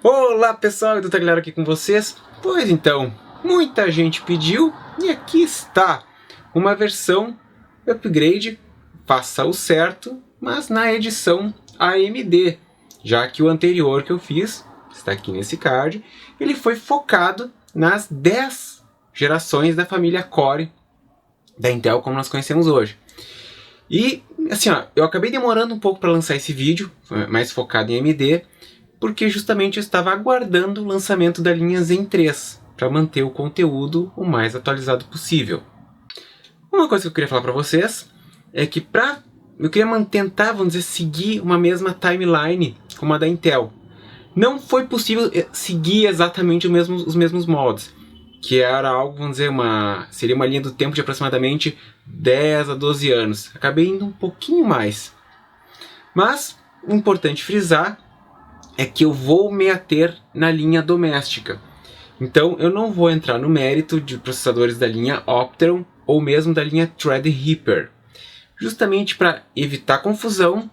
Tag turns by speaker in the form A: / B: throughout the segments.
A: Olá pessoal, Edu Tagliaro aqui com vocês. Pois então, muita gente pediu e aqui está uma versão upgrade, faça o certo, mas na edição AMD, já que o anterior que eu fiz, está aqui nesse card, ele foi focado nas 10 gerações da família Core da Intel como nós conhecemos hoje. E assim, eu acabei demorando um pouco para lançar esse vídeo, mais focado em AMD, porque justamente eu estava aguardando o lançamento da linha Zen 3, para manter o conteúdo o mais atualizado possível. Uma coisa que eu queria falar para vocês é que eu queria tentar, vamos dizer, seguir uma mesma timeline como a da Intel. Não foi possível seguir exatamente os mesmos moldes, que era algo, vamos dizer, seria uma linha do tempo de aproximadamente 10 a 12 anos. Acabei indo um pouquinho mais. Mas, importante frisar, é que eu vou me ater na linha doméstica. Então eu não vou entrar no mérito de processadores da linha Opteron ou mesmo da linha Threadripper, justamente para evitar confusão.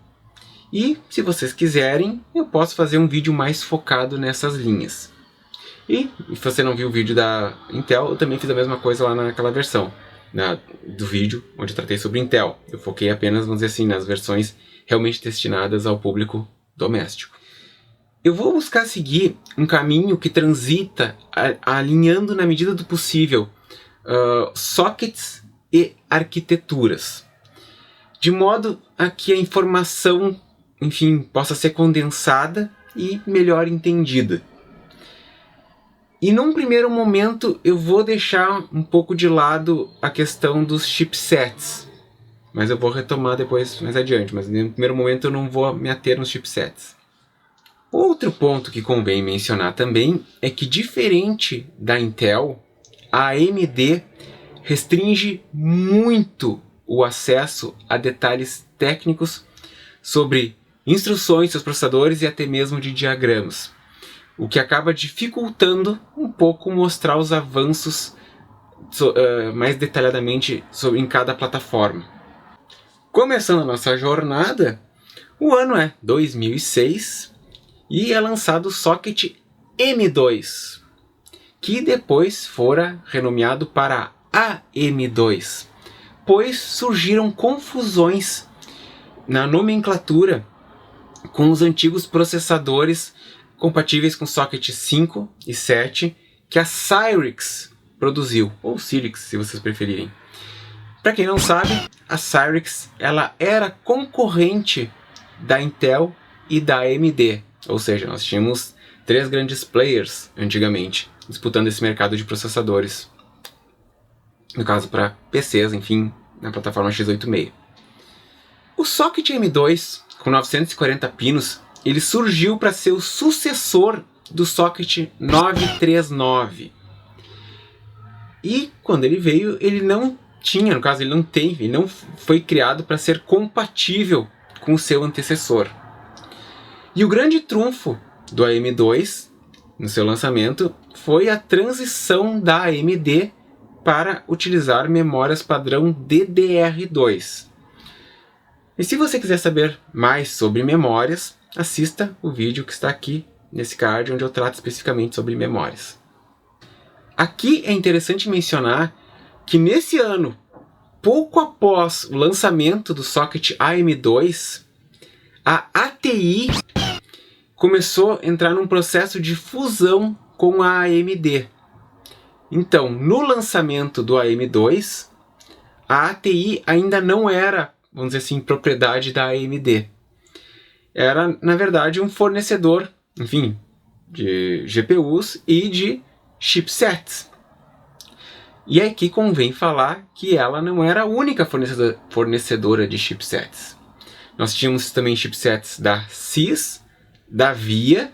A: E se vocês quiserem, eu posso fazer um vídeo mais focado nessas linhas. E se você não viu o vídeo da Intel, eu também fiz a mesma coisa lá naquela versão do vídeo onde eu tratei sobre Intel. Eu foquei apenas, vamos dizer assim, nas versões realmente destinadas ao público doméstico. Eu vou buscar seguir um caminho que transita alinhando na medida do possível sockets e arquiteturas, de modo a que a informação, enfim, possa ser condensada e melhor entendida. E num primeiro momento eu vou deixar um pouco de lado a questão dos chipsets, mas eu vou retomar depois mais adiante, mas no primeiro momento eu não vou me ater nos chipsets. Outro ponto que convém mencionar também é que, diferente da Intel, a AMD restringe muito o acesso a detalhes técnicos sobre instruções, seus processadores e até mesmo de diagramas, o que acaba dificultando um pouco mostrar os avanços mais detalhadamente em cada plataforma. Começando a nossa jornada, o ano é 2006 e é lançado o socket M2, que depois fora renomeado para AM2, pois surgiram confusões na nomenclatura com os antigos processadores compatíveis com socket 5 e 7 que a Cyrix produziu, ou Cyrix se vocês preferirem. Para quem não sabe, a Cyrix ela era concorrente da Intel e da AMD. Ou seja, nós tínhamos 3 grandes players antigamente disputando esse mercado de processadores. No caso para PCs, enfim, na plataforma x86. O socket M2 com 940 pinos, ele surgiu para ser o sucessor do socket 939. E quando ele veio, ele não tinha, no caso ele não foi criado para ser compatível com o seu antecessor. E o grande trunfo do AM2, no seu lançamento, foi a transição da AMD para utilizar memórias padrão DDR2. E se você quiser saber mais sobre memórias, assista o vídeo que está aqui nesse card, onde eu trato especificamente sobre memórias. Aqui é interessante mencionar que nesse ano, pouco após o lançamento do socket AM2, a ATI começou a entrar num processo de fusão com a AMD. Então, no lançamento do AM2, a ATI ainda não era, vamos dizer assim, propriedade da AMD. Era, na verdade, um fornecedor, enfim, de GPUs e de chipsets. E aqui convém falar que ela não era a única fornecedora de chipsets. Nós tínhamos também chipsets da CIS, da VIA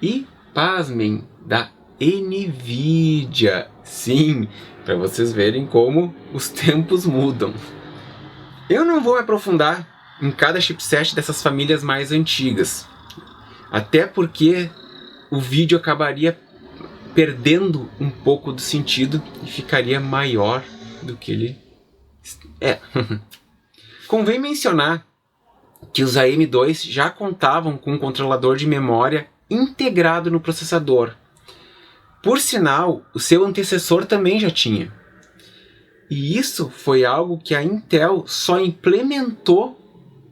A: e, pasmem, da NVIDIA. Sim, para vocês verem como os tempos mudam. Eu não vou me aprofundar em cada chipset dessas famílias mais antigas, até porque o vídeo acabaria perdendo um pouco do sentido e ficaria maior do que ele é. Convém mencionar que os AM2 já contavam com um controlador de memória integrado no processador. Por sinal, o seu antecessor também já tinha. E isso foi algo que a Intel só implementou,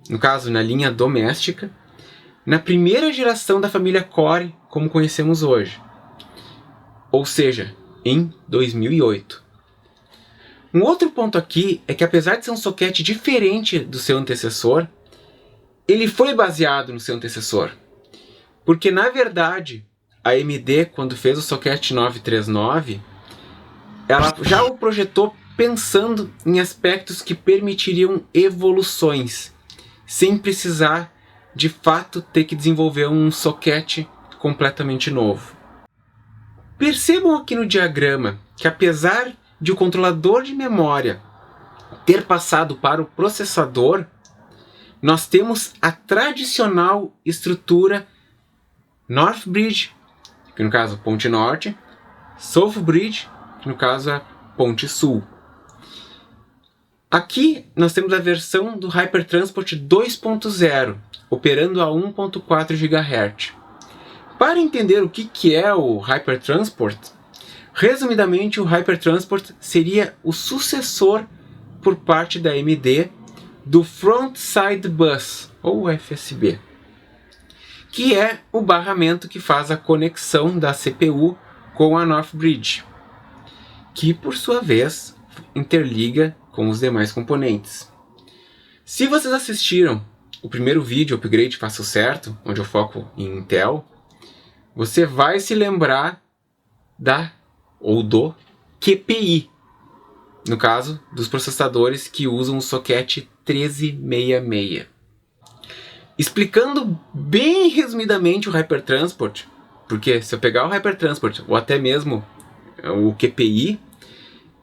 A: no caso na linha doméstica, na primeira geração da família Core, como conhecemos hoje. Ou seja, em 2008. Um outro ponto aqui é que, apesar de ser um socket diferente do seu antecessor, ele foi baseado no seu antecessor. Porque, na verdade, a AMD, quando fez o socket 939, ela já o projetou pensando em aspectos que permitiriam evoluções, sem precisar, de fato, ter que desenvolver um socket completamente novo. Percebam aqui no diagrama que, apesar de o controlador de memória ter passado para o processador, nós temos a tradicional estrutura North Bridge, que no caso é ponte norte, South Bridge, que no caso é ponte sul. Aqui nós temos a versão do HyperTransport 2.0, operando a 1.4 GHz. Para entender o que é o HyperTransport, resumidamente o HyperTransport seria o sucessor por parte da AMD do Frontside Bus, ou FSB, que é o barramento que faz a conexão da CPU com a North Bridge, que por sua vez interliga com os demais componentes. Se vocês assistiram o primeiro vídeo Upgrade Faça o Certo, onde eu foco em Intel, você vai se lembrar do QPI, no caso dos processadores que usam o socket 1366. Explicando bem resumidamente o HyperTransport, porque se eu pegar o HyperTransport ou até mesmo o QPI,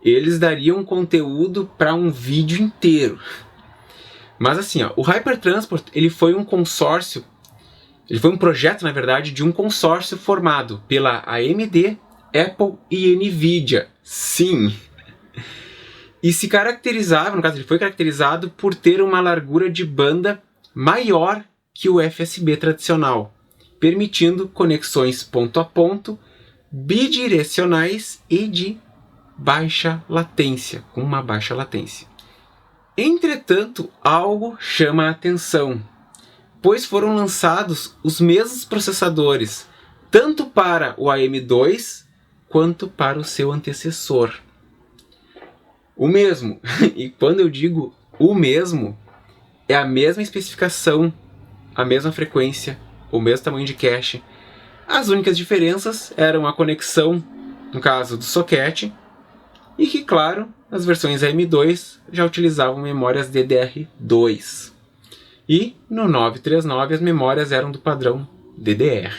A: eles dariam conteúdo para um vídeo inteiro. Mas assim, o HyperTransport ele foi um consórcio, ele foi um projeto, na verdade, de um consórcio formado pela AMD, Apple e Nvidia. Sim! E se caracterizava, no caso ele foi caracterizado por ter uma largura de banda maior que o FSB tradicional, permitindo conexões ponto a ponto, bidirecionais e de baixa latência, com uma baixa latência. Entretanto, algo chama a atenção, pois foram lançados os mesmos processadores, tanto para o AM2 quanto para o seu antecessor. O mesmo, e quando eu digo o mesmo, é a mesma especificação, a mesma frequência, o mesmo tamanho de cache. As únicas diferenças eram a conexão, no caso do socket, e que, claro, as versões AM2 já utilizavam memórias DDR2. E no 939 as memórias eram do padrão DDR.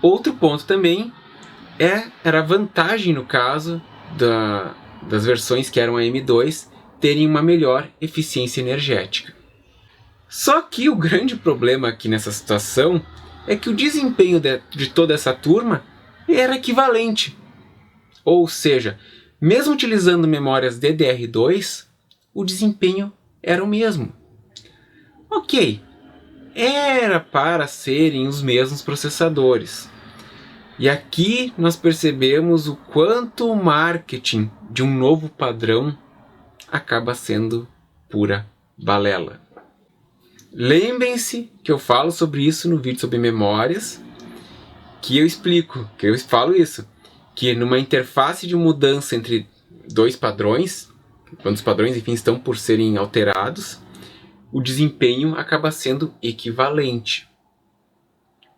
A: Outro ponto também era a vantagem, no caso das versões que eram AM2, terem uma melhor eficiência energética. Só que o grande problema aqui nessa situação é que o desempenho de toda essa turma era equivalente. Ou seja, mesmo utilizando memórias DDR2, o desempenho era o mesmo. Ok, era para serem os mesmos processadores. E aqui nós percebemos o quanto o marketing de um novo padrão acaba sendo pura balela. Lembrem-se que eu falo sobre isso no vídeo sobre memórias, que eu explico, que eu falo isso, que numa interface de mudança entre dois padrões, quando os padrões enfim estão por serem alterados, o desempenho acaba sendo equivalente.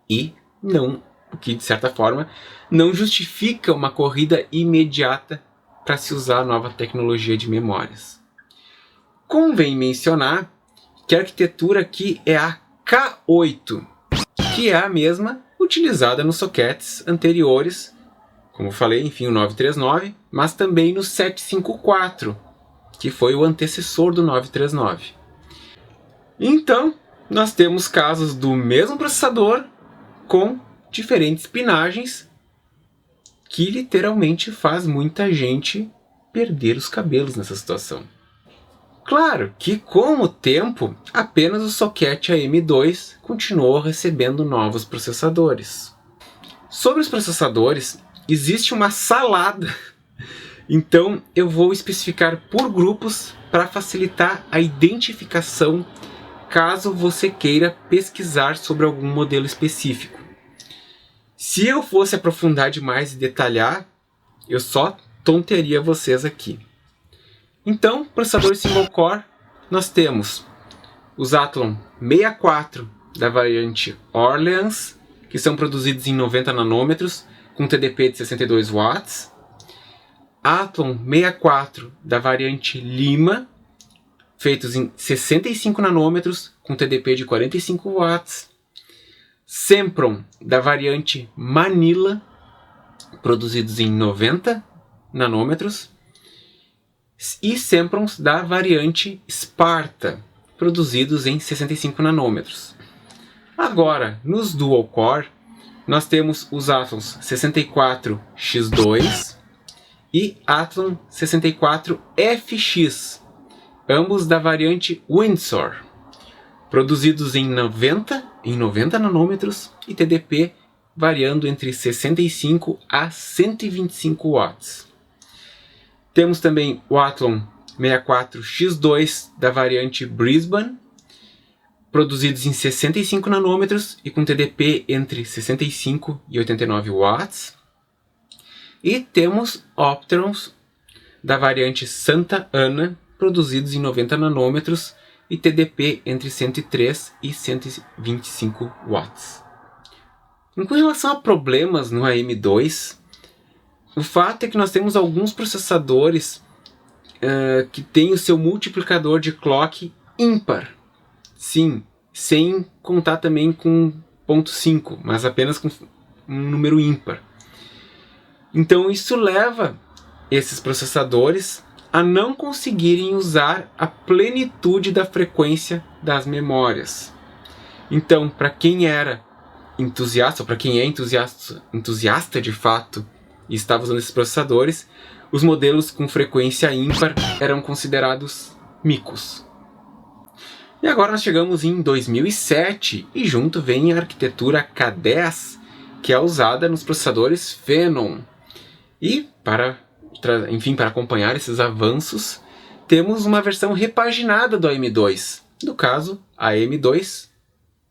A: E não, o que de certa forma não justifica uma corrida imediata para se usar a nova tecnologia de memórias. Convém mencionar que a arquitetura aqui é a K8, que é a mesma utilizada nos sockets anteriores, como eu falei, enfim, o 939, mas também no 754, que foi o antecessor do 939. Então, nós temos casos do mesmo processador com diferentes pinagens, que literalmente faz muita gente perder os cabelos nessa situação. Claro que com o tempo, apenas o socket AM2 continuou recebendo novos processadores. Sobre os processadores, existe uma salada. Então eu vou especificar por grupos para facilitar a identificação caso você queira pesquisar sobre algum modelo específico. Se eu fosse aprofundar demais e detalhar, eu só tonteria vocês aqui. Então, processador single core, nós temos os Athlon 64 da variante Orleans, que são produzidos em 90 nanômetros, com TDP de 62 watts. Athlon 64 da variante Lima, feitos em 65 nanômetros, com TDP de 45 watts. Sempron da variante Manila, produzidos em 90 nanômetros. E Semprons da variante Sparta, produzidos em 65 nanômetros. Agora, nos dual core, nós temos os Athlons 64X2 e Athlon 64FX, ambos da variante Windsor, produzidos em 90 nanômetros e TDP variando entre 65 a 125 watts. Temos também o Athlon 64X2 da variante Brisbane, produzidos em 65 nanômetros e com TDP entre 65 e 89 watts. E temos Opterons da variante Santa Ana, produzidos em 90 nanômetros e TDP entre 103 e 125 watts. Com relação a problemas no AM2, o fato é que nós temos alguns processadores que têm o seu multiplicador de clock ímpar. Sim, sem contar também com 0.5, mas apenas com um número ímpar. Então isso leva esses processadores a não conseguirem usar a plenitude da frequência das memórias. Então, para quem era entusiasta, ou para quem é entusiasta de fato, e estava usando esses processadores, os modelos com frequência ímpar eram considerados micos. E agora nós chegamos em 2007 e junto vem a arquitetura K10, que é usada nos processadores Phenom. E para acompanhar esses avanços, temos uma versão repaginada do AM2, no caso a AM2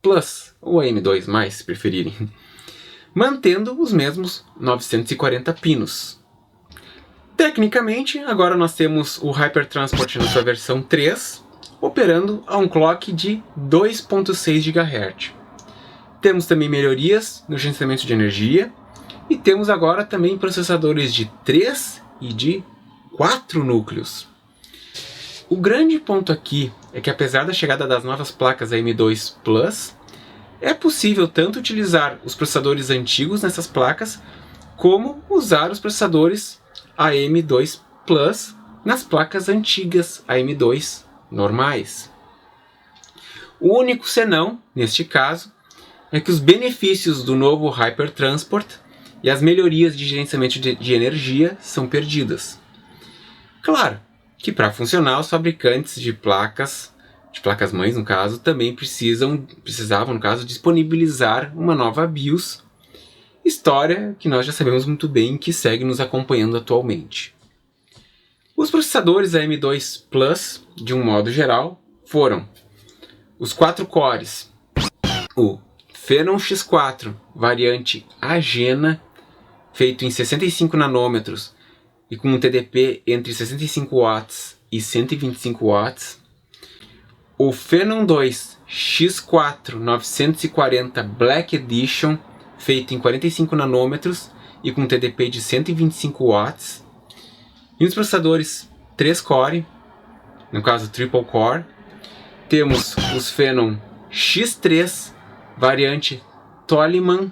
A: Plus, ou AM2+, se preferirem, mantendo os mesmos 940 pinos. Tecnicamente, agora nós temos o Hypertransport na sua versão 3, operando a um clock de 2.6 GHz. Temos também melhorias no gerenciamento de energia, e temos agora também processadores de 3 e de 4 núcleos. O grande ponto aqui é que, apesar da chegada das novas placas AM2 Plus, é possível tanto utilizar os processadores antigos nessas placas, como usar os processadores AM2 Plus nas placas antigas AM2 normais. O único senão, neste caso, é que os benefícios do novo Hypertransport e as melhorias de gerenciamento de energia são perdidas. Claro que para funcionar, os fabricantes de placas mães, no caso, também precisavam, no caso, disponibilizar uma nova BIOS, história que nós já sabemos muito bem que segue nos acompanhando atualmente. Os processadores AM2 Plus, de um modo geral, foram os 4 cores, o Phenom X4, variante Agena, feito em 65 nanômetros e com um TDP entre 65 watts e 125 watts, o Phenom 2 X4 940 Black Edition, feito em 45 nanômetros e com TDP de 125 watts, e os processadores 3 core, no caso triple core, temos os Phenom X3 variante Tollyman,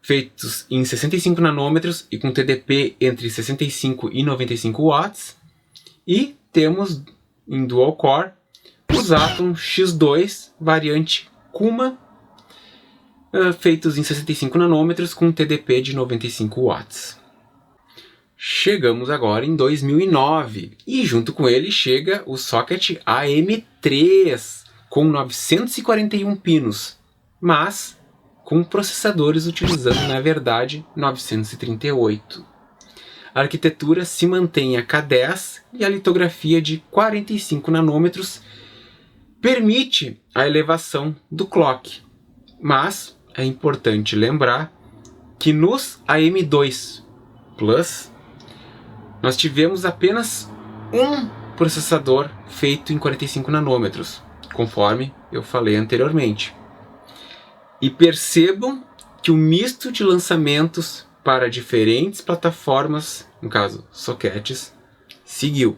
A: feitos em 65 nanômetros e com TDP entre 65 e 95 watts, e temos em dual core os Athlon X2 variante Kuma, feitos em 65 nanômetros com TDP de 95 watts. chegamos agora em 2009 e junto com ele chega o socket AM3 com 941 pinos, mas com processadores utilizando na verdade 938. A arquitetura se mantém a K10 e a litografia de 45 nanômetros permite a elevação do clock, mas é importante lembrar que nos AM2 Plus nós tivemos apenas um processador feito em 45 nanômetros, conforme eu falei anteriormente. E percebam que o misto de lançamentos para diferentes plataformas, no caso sockets, seguiu.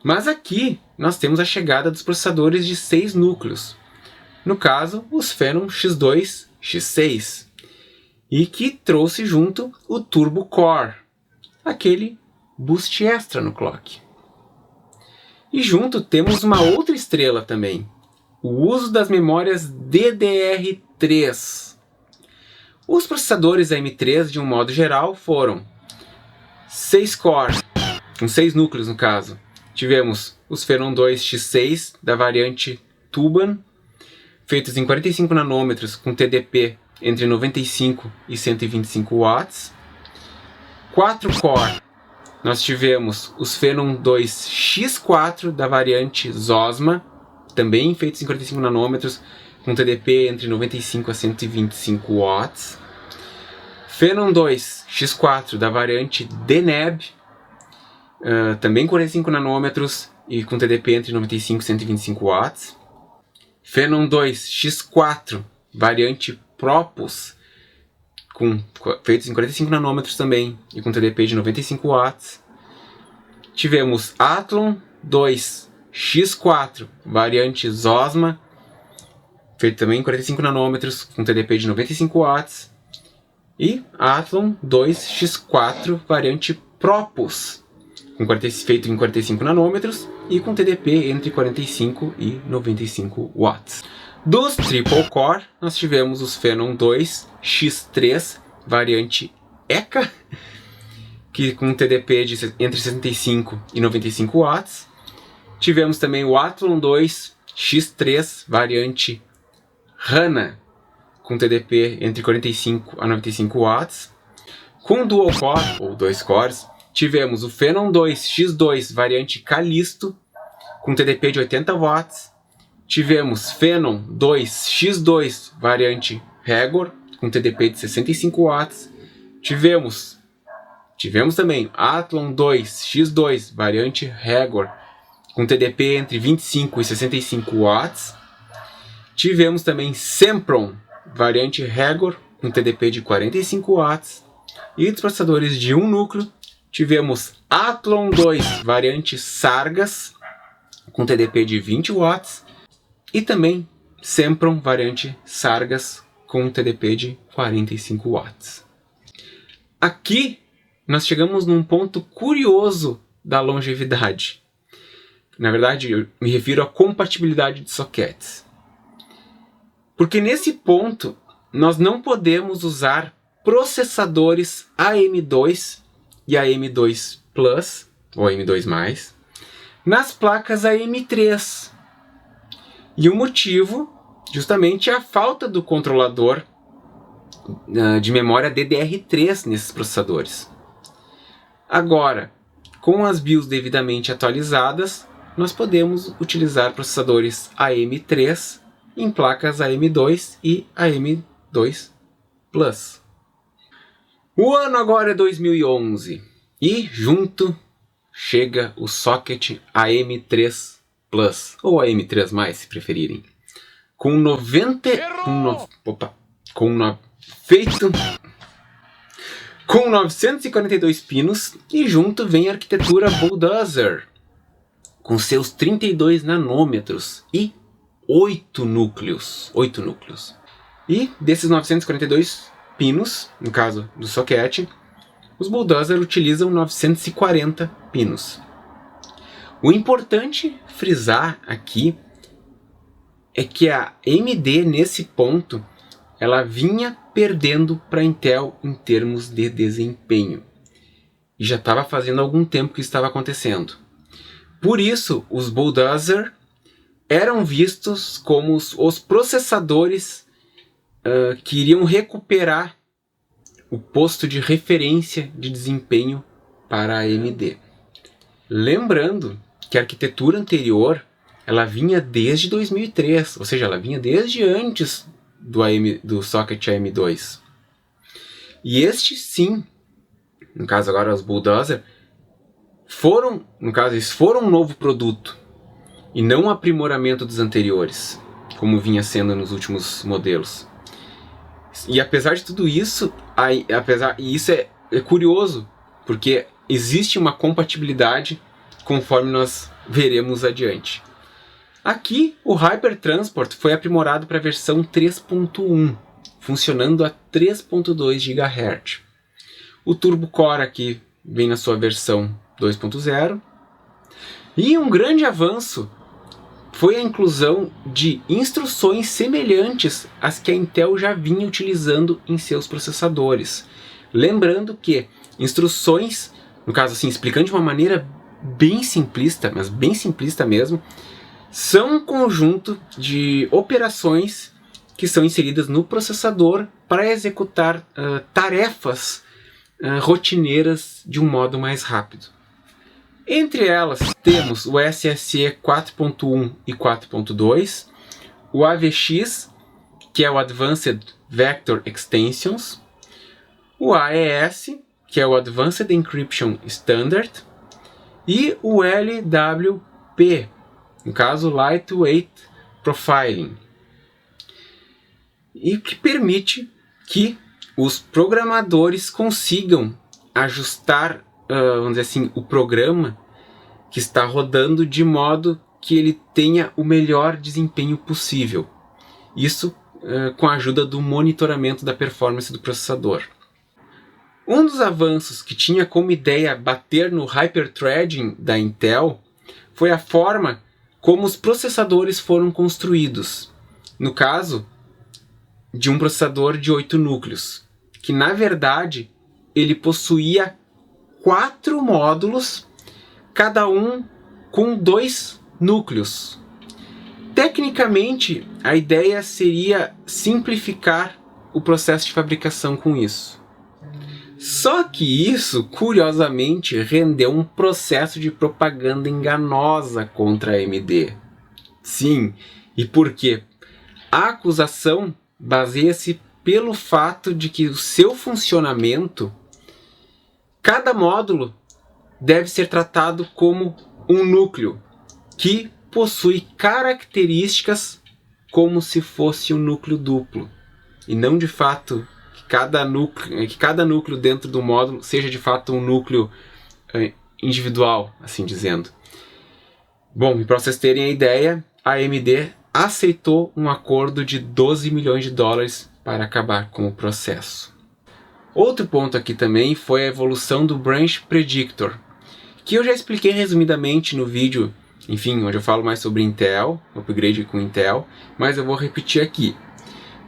A: Mas aqui nós temos a chegada dos processadores de 6 núcleos, no caso os Phenom X2, X6, e que trouxe junto o Turbo Core, aquele boost extra no clock. E junto temos uma outra estrela também, o uso das memórias DDR3. Os processadores AM3 de um modo geral foram 6 cores, com 6 núcleos no caso. Tivemos os Phenom 2 X6 da variante Tuban, feitos em 45 nanômetros com TDP entre 95 e 125 watts. 4 core, nós tivemos os Phenom 2 X4 da variante Zosma, também feitos em 45 nanômetros com TDP entre 95 a 125 watts. Phenom 2 X4 da variante Deneb, também 45 nanômetros e com TDP entre 95 e 125 watts. Phenom 2 X4 variante Propus, feitos em 45 nanômetros também e com TDP de 95 watts. Tivemos Athlon 2 X4 variante Zosma, feito também em 45 nanômetros com TDP de 95 watts. E Athlon 2 X4 variante Propus, feito em 45 nanômetros e com TDP entre 45 e 95 watts. Dos Triple Core, nós tivemos os Phenom 2 X3 variante ECA, que com TDP de entre 65 e 95 watts. Tivemos também o Athlon 2 X3 variante HANA, com TDP entre 45 a 95 watts. Com Dual Core, ou 2 cores, tivemos o Phenom 2 X2 variante Callisto, com TDP de 80 watts. Tivemos Phenom 2 X2 variante Regor, com TDP de 65 watts. Tivemos também Athlon 2 X2 variante Regor, com TDP entre 25 e 65 watts. Tivemos também Sempron variante Regor, com TDP de 45 watts. E dos processadores de um núcleo, tivemos Athlon 2 variante Sargas, com TDP de 20 watts. E também Sempron variante Sargas, com TDP de 45 watts. Aqui nós chegamos num ponto curioso da longevidade. Na verdade, eu me refiro à compatibilidade de sockets. Porque nesse ponto, nós não podemos usar processadores AM2 e AM2 Plus, ou AM2+, nas placas AM3. E o motivo, justamente, é a falta do controlador de memória DDR3 nesses processadores. Agora, com as BIOS devidamente atualizadas, nós podemos utilizar processadores AM3 em placas AM2 e AM2 Plus. O ano agora é 2011 e junto chega o socket AM3 Plus, ou AM3+, se preferirem, com 942 pinos, e junto vem a arquitetura Bulldozer, com seus 32 nanômetros e 8 núcleos. E desses 942 pinos, no caso do socket, os Bulldozer utilizam 940 pinos. O importante frisar aqui é que a AMD, nesse ponto, ela vinha perdendo para a Intel em termos de desempenho. e já estava fazendo algum tempo que isso estava acontecendo. Por isso, os Bulldozer eram vistos como os processadores que iriam recuperar o posto de referência de desempenho para a AMD. Lembrando que a arquitetura anterior ela vinha desde 2003, ou seja, ela vinha desde antes do socket AM2. E este sim, no caso agora os Bulldozer, eles foram um novo produto e não um aprimoramento dos anteriores, como vinha sendo nos últimos modelos. E apesar de tudo isso, isso é curioso, porque existe uma compatibilidade conforme nós veremos adiante. Aqui, o Hypertransport foi aprimorado para a versão 3.1, funcionando a 3.2 GHz. O Turbo Core aqui vem na sua versão 2.0. E um grande avanço foi a inclusão de instruções semelhantes às que a Intel já vinha utilizando em seus processadores. Lembrando que instruções, no caso assim, explicando de uma maneira bem simplista, mas bem simplista mesmo, são um conjunto de operações que são inseridas no processador para executar tarefas rotineiras de um modo mais rápido. Entre elas temos o SSE 4.1 e 4.2, o AVX, que é o Advanced Vector Extensions, o AES, que é o Advanced Encryption Standard, e o LWP, no caso Lightweight Profiling, e que permite que os programadores consigam ajustar, vamos dizer assim, o programa que está rodando de modo que ele tenha o melhor desempenho possível. Isso com a ajuda do monitoramento da performance do processador. Um dos avanços que tinha como ideia bater no hyperthreading da Intel foi a forma como os processadores foram construídos. No caso, de um processador de 8 núcleos, que na verdade ele possuía 4 módulos, cada um com 2 núcleos. Tecnicamente, a ideia seria simplificar o processo de fabricação com isso. Só que isso, curiosamente, rendeu um processo de propaganda enganosa contra a AMD. Sim, e por quê? A acusação baseia-se pelo fato de que o seu funcionamento, cada módulo deve ser tratado como um núcleo que possui características como se fosse um núcleo duplo, e não de fato que cada núcleo dentro do módulo seja de fato um núcleo individual, assim dizendo. Bom, e para vocês terem a ideia, a AMD aceitou um acordo de 12 milhões de dólares para acabar com o processo. Outro ponto aqui também foi a evolução do Branch Predictor, que eu já expliquei resumidamente no vídeo, enfim, onde eu falo mais sobre Intel, upgrade com Intel, mas eu vou repetir aqui.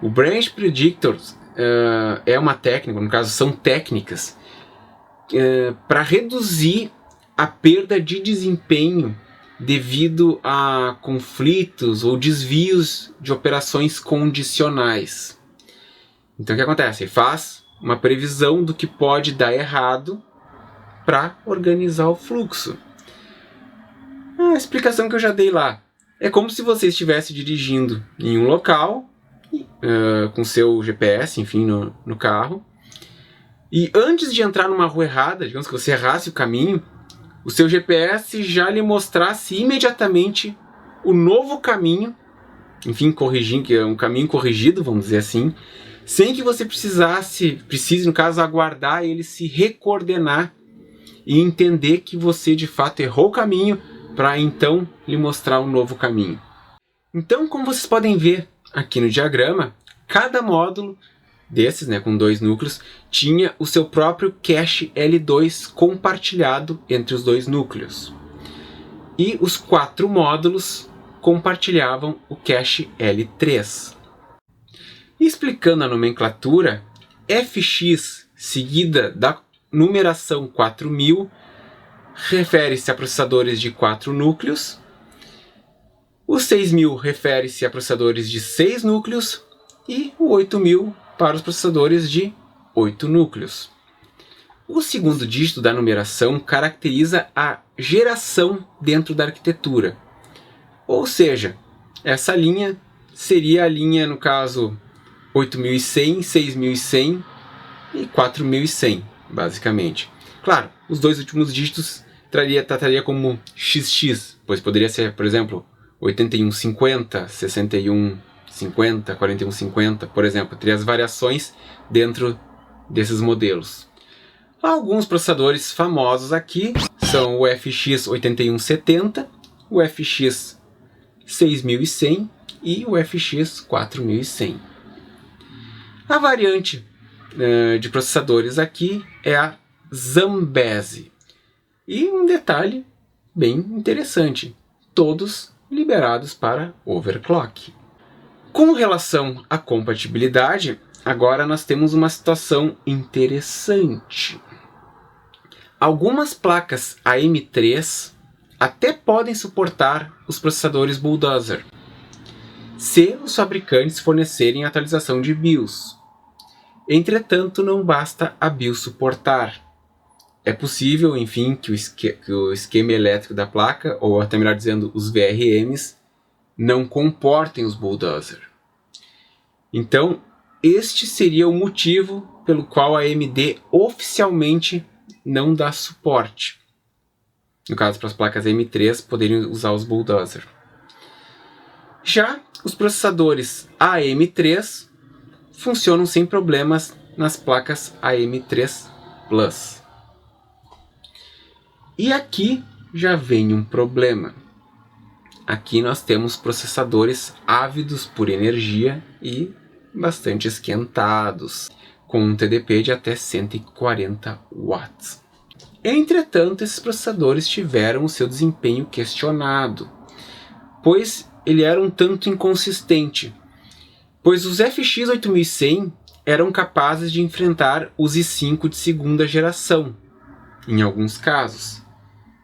A: O Branch Predictor é uma técnica, no caso são técnicas, para reduzir a perda de desempenho devido a conflitos ou desvios de operações condicionais. Então o que acontece? Ele faz uma previsão do que pode dar errado para organizar o fluxo. A explicação que eu já dei lá. É como se você estivesse dirigindo em um local, com seu GPS, enfim, no carro, e antes de entrar numa rua errada, digamos que você errasse o caminho, o seu GPS já lhe mostrasse imediatamente o novo caminho, enfim, que é um caminho corrigido, vamos dizer assim, sem que você precise, no caso, aguardar ele se recoordenar e entender que você de fato errou o caminho para então lhe mostrar um novo caminho. Então, como vocês podem ver aqui no diagrama, cada módulo desses, com 2 núcleos, tinha o seu próprio cache L2 compartilhado entre os 2 núcleos. E os 4 módulos compartilhavam o cache L3. Explicando a nomenclatura, FX seguida da numeração 4000 refere-se a processadores de 4 núcleos. O 6000 refere-se a processadores de 6 núcleos. E o 8000 para os processadores de 8 núcleos. O segundo dígito da numeração caracteriza a geração dentro da arquitetura. Ou seja, essa linha seria a linha, no caso, 8100, 6100 e 4100, basicamente. Claro, os dois últimos dígitos trataria como XX, pois poderia ser, por exemplo, 8150, 6150, 4150, por exemplo. Teria as variações dentro desses modelos. Alguns processadores famosos aqui são o FX 8170, o FX 6100 e o FX 4100. A variante de processadores aqui é a Zambezi. E um detalhe bem interessante, todos liberados para overclock. Com relação à compatibilidade, agora nós temos uma situação interessante. Algumas placas AM3 até podem suportar os processadores Bulldozer, se os fabricantes fornecerem atualização de BIOS. Entretanto, não basta a BIOS suportar. É possível, enfim, que o esquema elétrico da placa, ou até melhor dizendo, os VRMs, não comportem os Bulldozer. Então, este seria o motivo pelo qual a AMD oficialmente não dá suporte. No caso, para as placas AM3 poderem usar os Bulldozer. Já os processadores AM3 funcionam sem problemas nas placas AM3 Plus. E aqui já vem um problema. Aqui nós temos processadores ávidos por energia e bastante esquentados, com um TDP de até 140 watts. Entretanto, esses processadores tiveram o seu desempenho questionado, pois ele era um tanto inconsistente, pois os FX 8100 eram capazes de enfrentar os i5 de segunda geração, em alguns casos,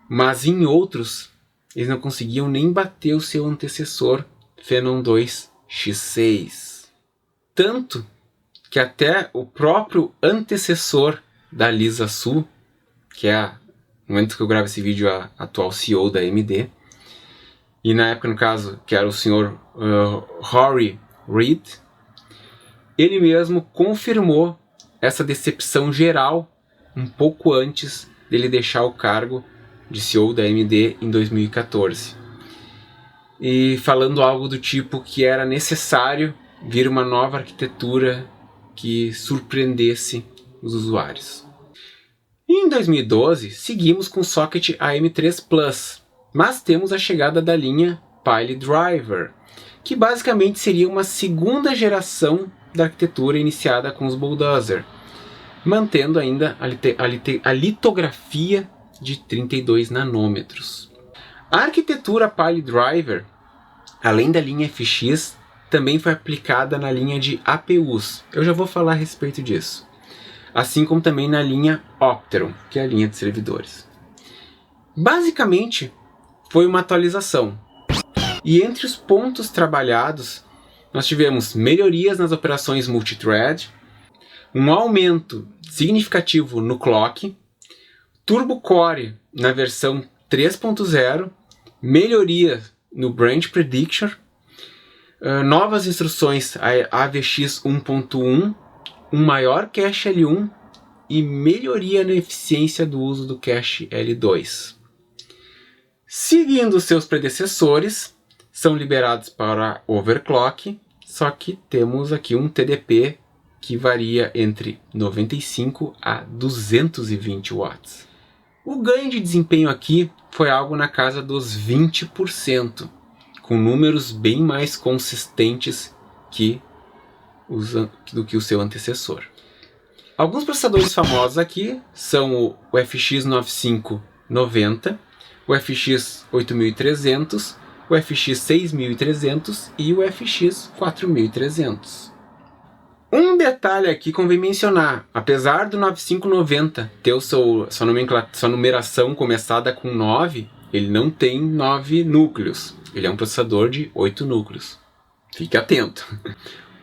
A: mas em outros eles não conseguiam nem bater o seu antecessor Phenom 2 X6. Tanto que até o próprio antecessor da Lisa Su, que é, no momento que eu gravo esse vídeo, a atual CEO da AMD, e na época, no caso, que era o senhor Rory Reid, ele mesmo confirmou essa decepção geral um pouco antes dele deixar o cargo de CEO da AMD em 2014. E falando algo do tipo que era necessário vir uma nova arquitetura que surpreendesse os usuários. E em 2012, seguimos com o socket AM3 Plus, mas temos a chegada da linha Piledriver, que basicamente seria uma segunda geração da arquitetura iniciada com os Bulldozer, mantendo ainda a litografia de 32 nanômetros. A arquitetura Piledriver, além da linha FX, também foi aplicada na linha de APUs. Eu já vou falar a respeito disso. Assim como também na linha Opteron, que é a linha de servidores. Basicamente, foi uma atualização. E entre os pontos trabalhados, nós tivemos melhorias nas operações multithread, um aumento significativo no clock, Turbo Core na versão 3.0, melhoria no Branch Prediction, novas instruções AVX 1.1, um maior cache L1 e melhoria na eficiência do uso do cache L2. Seguindo seus predecessores, são liberados para overclock, só que temos aqui um TDP que varia entre 95 a 220 watts. O ganho de desempenho aqui foi algo na casa dos 20%, com números bem mais consistentes do que o seu antecessor. Alguns processadores famosos aqui são o FX 9590, o FX 8300, o FX 6300 e o FX 4300. Um detalhe aqui convém mencionar, apesar do 9590 ter sua numeração começada com 9, ele não tem 9 núcleos, ele é um processador de 8 núcleos. Fique atento.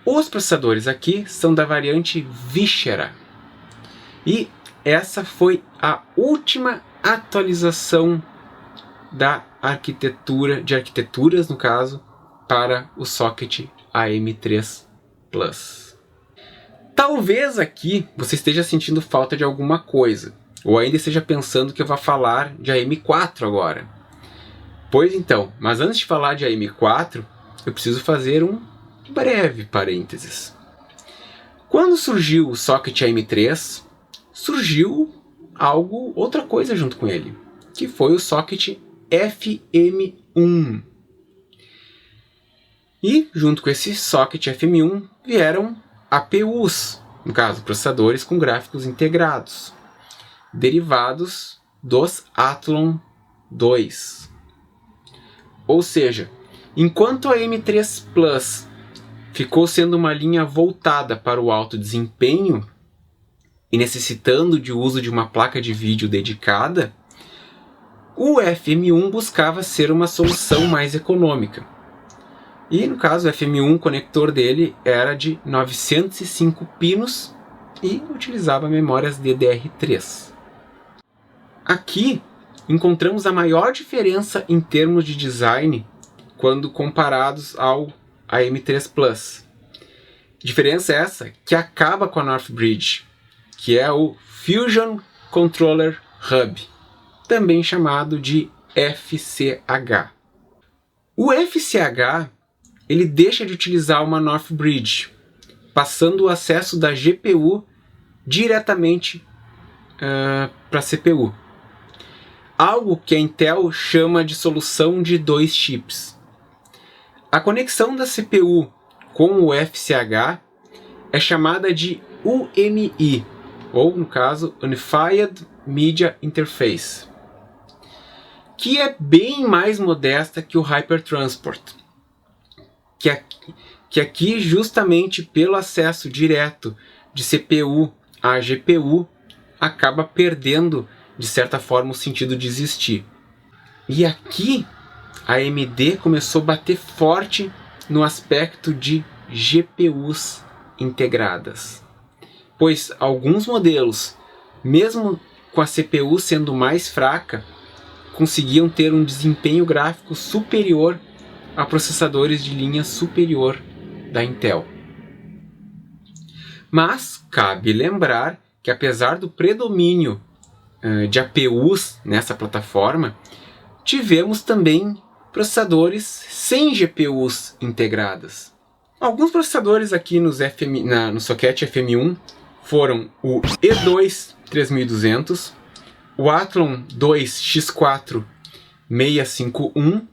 A: Os processadores aqui são da variante Viscera. E essa foi a última atualização da arquiteturas, no caso, para o socket AM3 Plus. Talvez aqui você esteja sentindo falta de alguma coisa, ou ainda esteja pensando que eu vou falar de AM4 agora. Pois então, mas antes de falar de AM4, eu preciso fazer um breve parênteses. Quando surgiu o socket AM3, surgiu outra coisa junto com ele, que foi o socket FM1. E junto com esse socket FM1 vieram APUs, no caso processadores com gráficos integrados, derivados dos Athlon 2. Ou seja, enquanto a AM3 Plus ficou sendo uma linha voltada para o alto desempenho e necessitando de uso de uma placa de vídeo dedicada, o FM1 buscava ser uma solução mais econômica. E no caso, o FM1, o conector dele era de 905 pinos e utilizava memórias DDR3. Aqui encontramos a maior diferença em termos de design quando comparados ao AM3 Plus. Diferença essa que acaba com a Northbridge, que é o Fusion Controller Hub, também chamado de FCH. O FCH ele deixa de utilizar uma Northbridge, passando o acesso da GPU diretamente para a CPU. Algo que a Intel chama de solução de 2 chips. A conexão da CPU com o FCH é chamada de UMI, ou no caso Unified Media Interface, que é bem mais modesta que o Hypertransport, que aqui justamente pelo acesso direto de CPU a GPU acaba perdendo de certa forma o sentido de existir. E aqui a AMD começou a bater forte no aspecto de GPUs integradas, pois alguns modelos, mesmo com a CPU sendo mais fraca, conseguiam ter um desempenho gráfico superior a processadores de linha superior da Intel. Mas cabe lembrar que apesar do predomínio de APUs nessa plataforma, tivemos também processadores sem GPUs integradas. Alguns processadores aqui no socket FM1 foram o E2 3200, o Athlon 2 X4 651,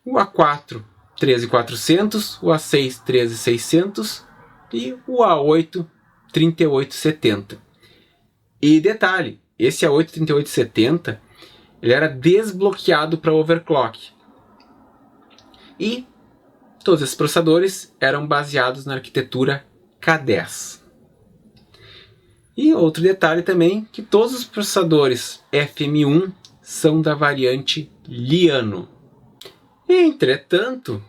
A: o A4 13400, o A6 13600 e o A8 3870. E detalhe, esse A8 3870 ele era desbloqueado para overclock. E todos esses processadores eram baseados na arquitetura K10. E outro detalhe também, que todos os processadores FM1 são da variante Liano. Entretanto,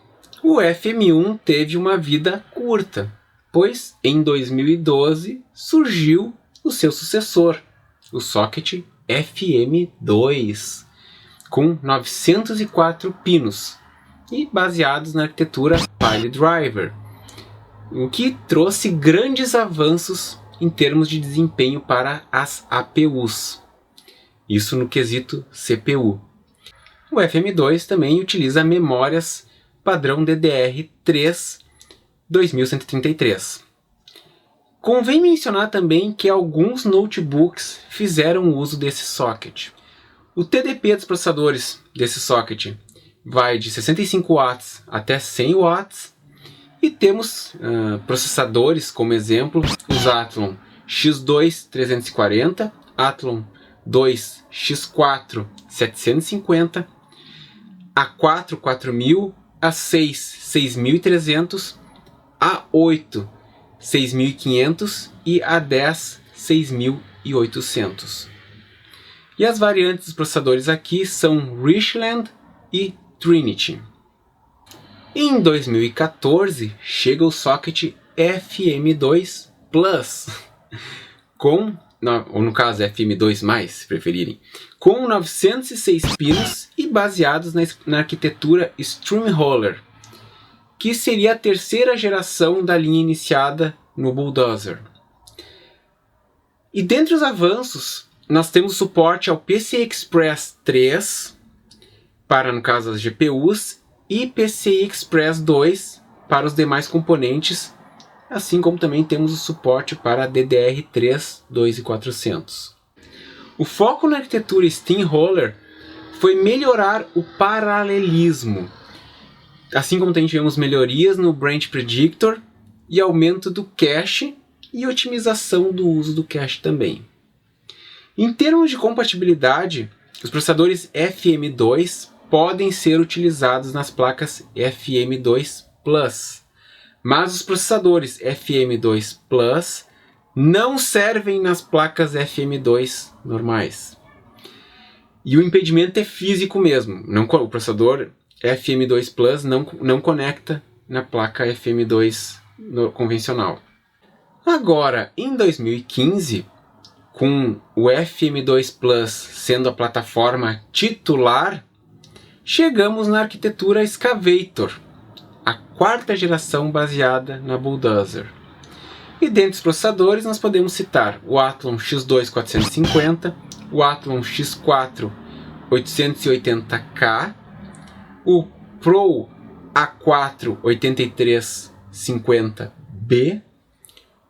A: o FM1 teve uma vida curta, pois em 2012 surgiu o seu sucessor, o socket FM2, com 904 pinos e baseados na arquitetura Piledriver, o que trouxe grandes avanços em termos de desempenho para as APUs, isso no quesito CPU. O FM2 também utiliza memórias padrão DDR3 2133. Convém mencionar também que alguns notebooks fizeram uso desse socket. O TDP dos processadores desse socket vai de 65 watts até 100 watts e temos processadores como exemplo os Athlon X2 340, Athlon 2 X4 750, A4 4000, A6 6300, A8 6500 e A10 6800. E as variantes dos processadores aqui são Richland e Trinity. Em 2014 chega o socket FM2 Plus, ou no caso FM2+, se preferirem, com 906 pinos e baseados na arquitetura Streamroller, que seria a terceira geração da linha iniciada no Bulldozer. E dentre os avanços, nós temos suporte ao PCI Express 3, para, no caso, as GPUs, e PCI Express 2 para os demais componentes, assim como também temos o suporte para DDR3 2400. O foco na arquitetura Steamroller foi melhorar o paralelismo, assim como também tivemos melhorias no Branch Predictor e aumento do cache e otimização do uso do cache também. Em termos de compatibilidade, os processadores FM2 podem ser utilizados nas placas FM2 Plus, mas os processadores FM2 Plus não servem nas placas FM2 normais. E o impedimento é físico mesmo. O processador FM2 Plus não conecta na placa FM2 convencional. Agora, em 2015, com o FM2 Plus sendo a plataforma titular, chegamos na arquitetura Excavator, a quarta geração baseada na Bulldozer. E dentre os processadores nós podemos citar o Athlon X2 450, o Athlon X4 880K, o Pro A4 8350B,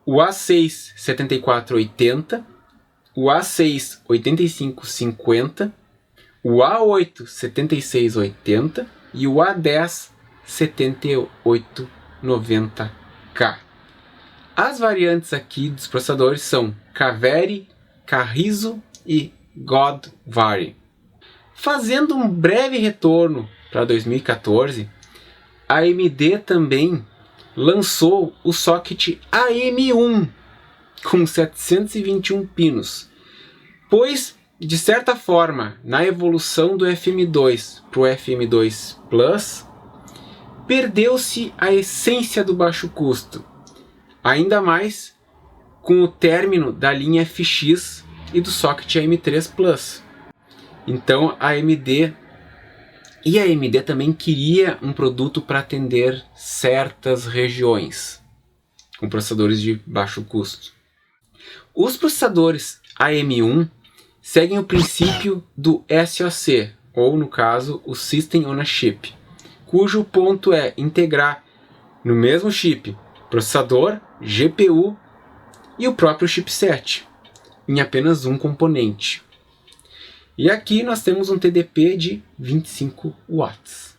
A: o A6 7480, o A6 8550, o A8 7680 e o A10 7890K. As variantes aqui dos processadores são Kaveri, Carrizo e Godvari. Fazendo um breve retorno para 2014, a AMD também lançou o socket AM1 com 721 pinos, pois, de certa forma, na evolução do FM2 para o FM2 Plus, perdeu-se a essência do baixo custo, ainda mais com o término da linha FX e do socket AM3 Plus. Então a AMD também queria um produto para atender certas regiões com processadores de baixo custo. Os processadores AM1 seguem o princípio do SoC, ou no caso o System on a Chip, cujo ponto é integrar no mesmo chip processador, GPU e o próprio chipset em apenas um componente. E aqui nós temos um TDP de 25 watts.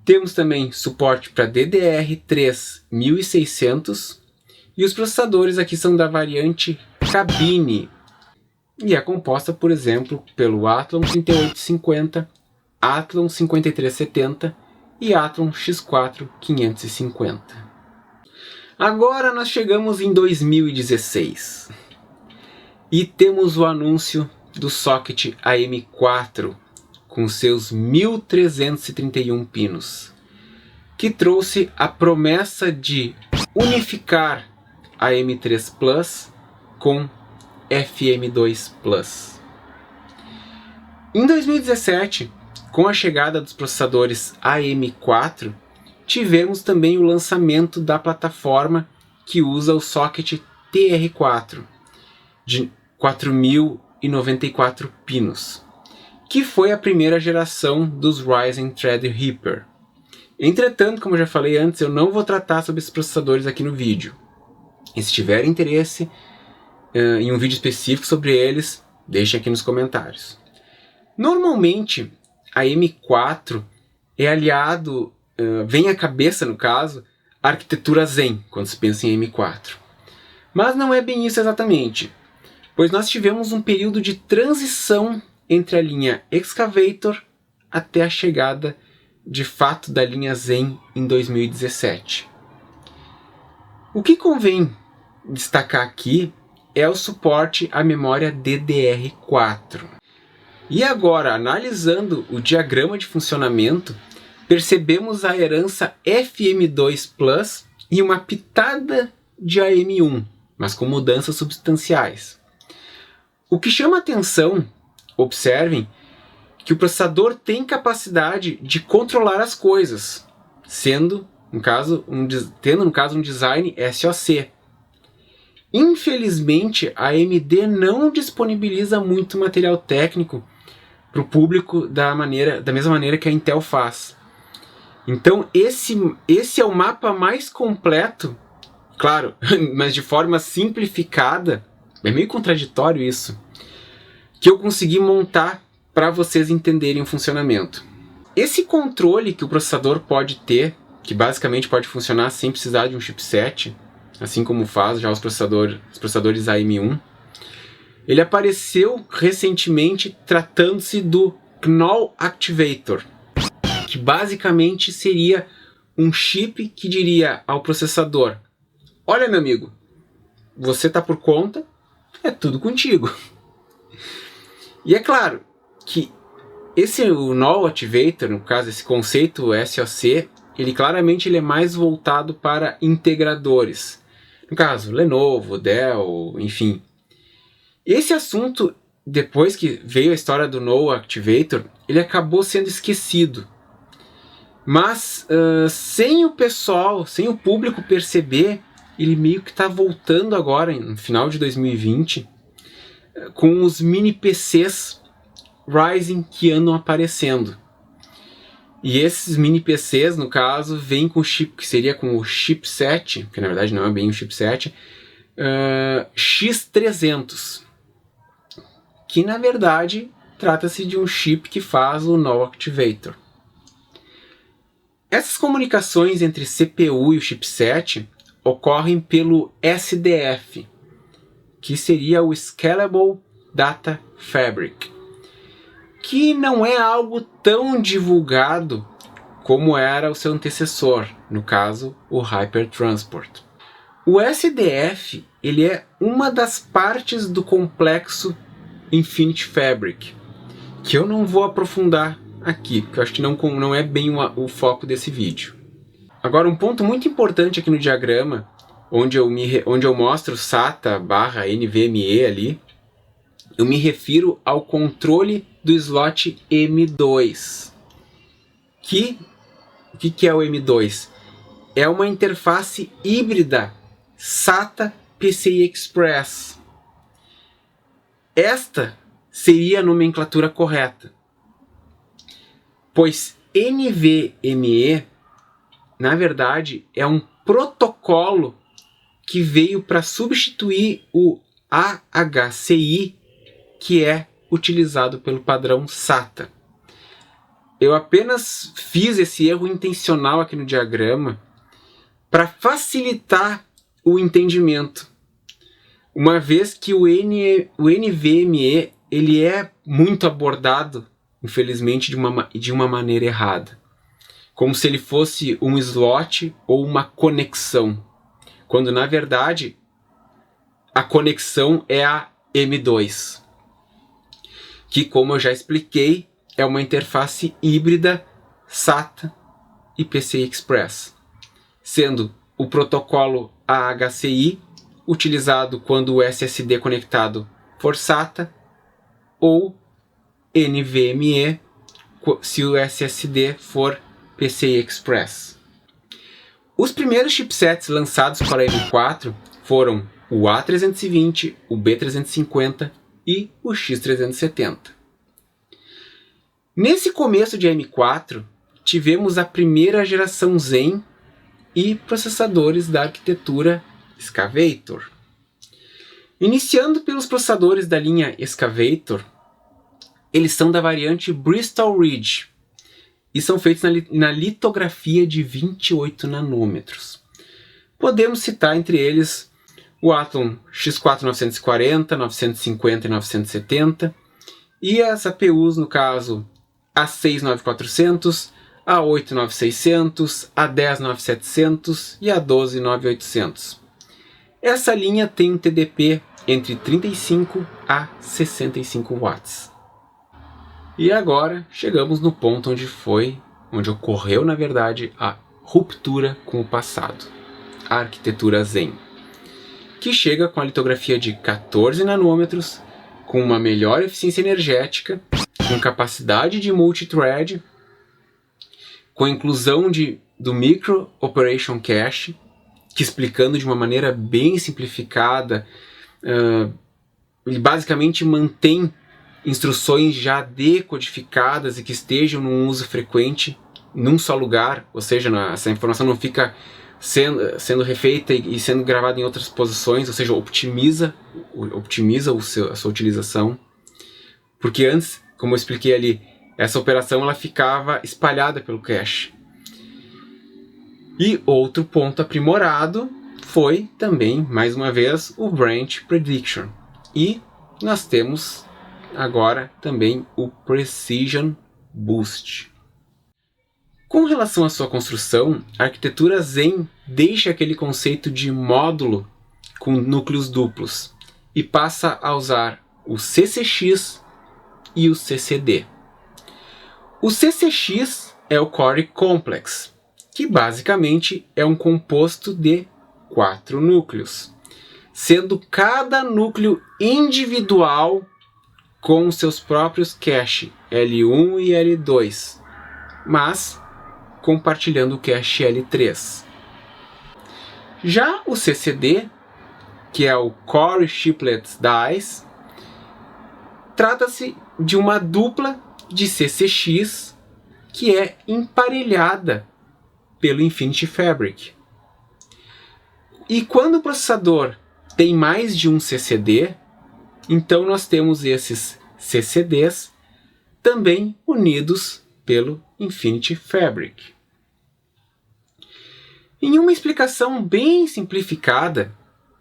A: Temos também suporte para DDR3 1600 e os processadores aqui são da variante Cabine e é composta, por exemplo, pelo Athlon 3850, Athlon 5370 e Athlon X4 550. Agora nós chegamos em 2016 e temos o anúncio do socket AM4 com seus 1331 pinos, que trouxe a promessa de unificar a AM3 Plus com FM2 Plus. Em 2017, com a chegada dos processadores AM4, tivemos também o lançamento da plataforma que usa o socket TR4 de 4094 pinos, que foi a primeira geração dos Ryzen Threadripper. Entretanto, como eu já falei antes, eu não vou tratar sobre esses processadores aqui no vídeo. E se tiver interesse em um vídeo específico sobre eles, deixem aqui nos comentários. Normalmente, a M4 é aliado, vem à cabeça no caso, a arquitetura Zen, quando se pensa em M4. Mas não é bem isso exatamente, pois nós tivemos um período de transição entre a linha Excavator até a chegada de fato da linha Zen em 2017. O que convém destacar aqui é o suporte à memória DDR4. E agora, analisando o diagrama de funcionamento, percebemos a herança FM2 Plus e uma pitada de AM1, mas com mudanças substanciais. O que chama atenção, observem, que o processador tem capacidade de controlar as coisas, tendo no caso um design SoC. Infelizmente, a AMD não disponibiliza muito material técnico para o público da mesma maneira que a Intel faz. Então esse é o mapa mais completo, claro, mas de forma simplificada, é meio contraditório isso, que eu consegui montar para vocês entenderem o funcionamento. Esse controle que o processador pode ter, que basicamente pode funcionar sem precisar de um chipset, assim como faz já os processadores AM1, ele apareceu recentemente tratando-se do Knoll Activator, que basicamente seria um chip que diria ao processador: olha, meu amigo, você está por conta, é tudo contigo. E é claro que o Knoll Activator, no caso esse conceito SoC, ele é mais voltado para integradores. No caso, Lenovo, Dell, enfim. Esse assunto, depois que veio a história do Knoll Activator, ele acabou sendo esquecido. Mas sem o público perceber, ele meio que está voltando agora, no final de 2020, com os mini PCs Ryzen que andam aparecendo. E esses mini PCs, no caso, vêm com o chip, que seria com o chipset, que na verdade não é bem um chipset, X300. Que na verdade trata-se de um chip que faz o Knoll Activator. Essas comunicações entre CPU e o chipset ocorrem pelo SDF, que seria o Scalable Data Fabric, que não é algo tão divulgado como era o seu antecessor, no caso, o Hypertransport. O SDF ele é uma das partes do complexo Infinity Fabric, que eu não vou aprofundar aqui, porque eu acho que não é bem o foco desse vídeo. Agora, um ponto muito importante aqui no diagrama, onde eu mostro SATA/NVMe ali, eu me refiro ao controle do slot M2. O que é o M2? É uma interface híbrida SATA PCI Express. Esta seria a nomenclatura correta, pois NVMe, na verdade, é um protocolo que veio para substituir o AHCI, que é utilizado pelo padrão SATA. Eu apenas fiz esse erro intencional aqui no diagrama para facilitar o entendimento, uma vez que o NVMe ele é muito abordado, infelizmente, de uma maneira errada, como se ele fosse um slot ou uma conexão, quando na verdade a conexão é a M2, que, como eu já expliquei, é uma interface híbrida SATA e PCI Express, sendo o protocolo AHCI utilizado quando o SSD conectado for SATA, ou NVMe se o SSD for PCI Express. Os primeiros chipsets lançados para a M4 foram o A320, o B350 e o X370. Nesse começo de M4, tivemos a primeira geração Zen e processadores da arquitetura Excavator. Iniciando pelos processadores da linha Excavator, eles são da variante Bristol Ridge e são feitos na litografia de 28 nanômetros. Podemos citar entre eles o Atom X4 940, 950 e 970, e as APUs, no caso, A6 9400, A8 9600, A10 9700 e A12 9800. Essa linha tem um TDP entre 35 a 65 watts. E agora chegamos no ponto onde ocorreu, na verdade, a ruptura com o passado, a arquitetura Zen, que chega com a litografia de 14 nanômetros, com uma melhor eficiência energética, com capacidade de multithread, com a inclusão do Micro Operation Cache, que, explicando de uma maneira bem simplificada, ele basicamente mantém instruções já decodificadas e que estejam num uso frequente num só lugar, ou seja, essa informação não fica sendo refeita e sendo gravada em outras posições, ou seja, optimiza a sua utilização. Porque antes, como eu expliquei ali, essa operação ela ficava espalhada pelo cache. E outro ponto aprimorado foi também, mais uma vez, o Branch Prediction. E nós temos agora também o Precision Boost. Com relação à sua construção, a arquitetura Zen deixa aquele conceito de módulo com núcleos duplos e passa a usar o CCX e o CCD. O CCX é o Core Complex, que basicamente é um composto de 4 núcleos, sendo cada núcleo individual com seus próprios cache L1 e L2, mas compartilhando o cache L3. Já o CCD, que é o Core Chiplets Dies, trata-se de uma dupla de CCX que é emparelhada pelo Infinity Fabric. E quando o processador tem mais de um CCD, então nós temos esses CCDs também unidos pelo Infinity Fabric. Em uma explicação bem simplificada,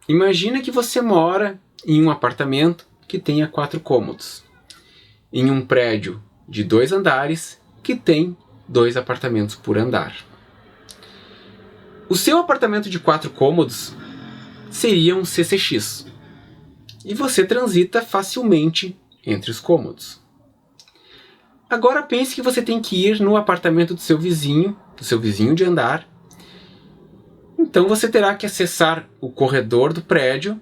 A: imagina que você mora em um apartamento que tenha 4 cômodos, em um prédio de 2 andares que tem 2 apartamentos por andar. O seu apartamento de 4 cômodos seria um CCX, e você transita facilmente entre os cômodos. Agora pense que você tem que ir no apartamento do seu vizinho de andar. Então você terá que acessar o corredor do prédio,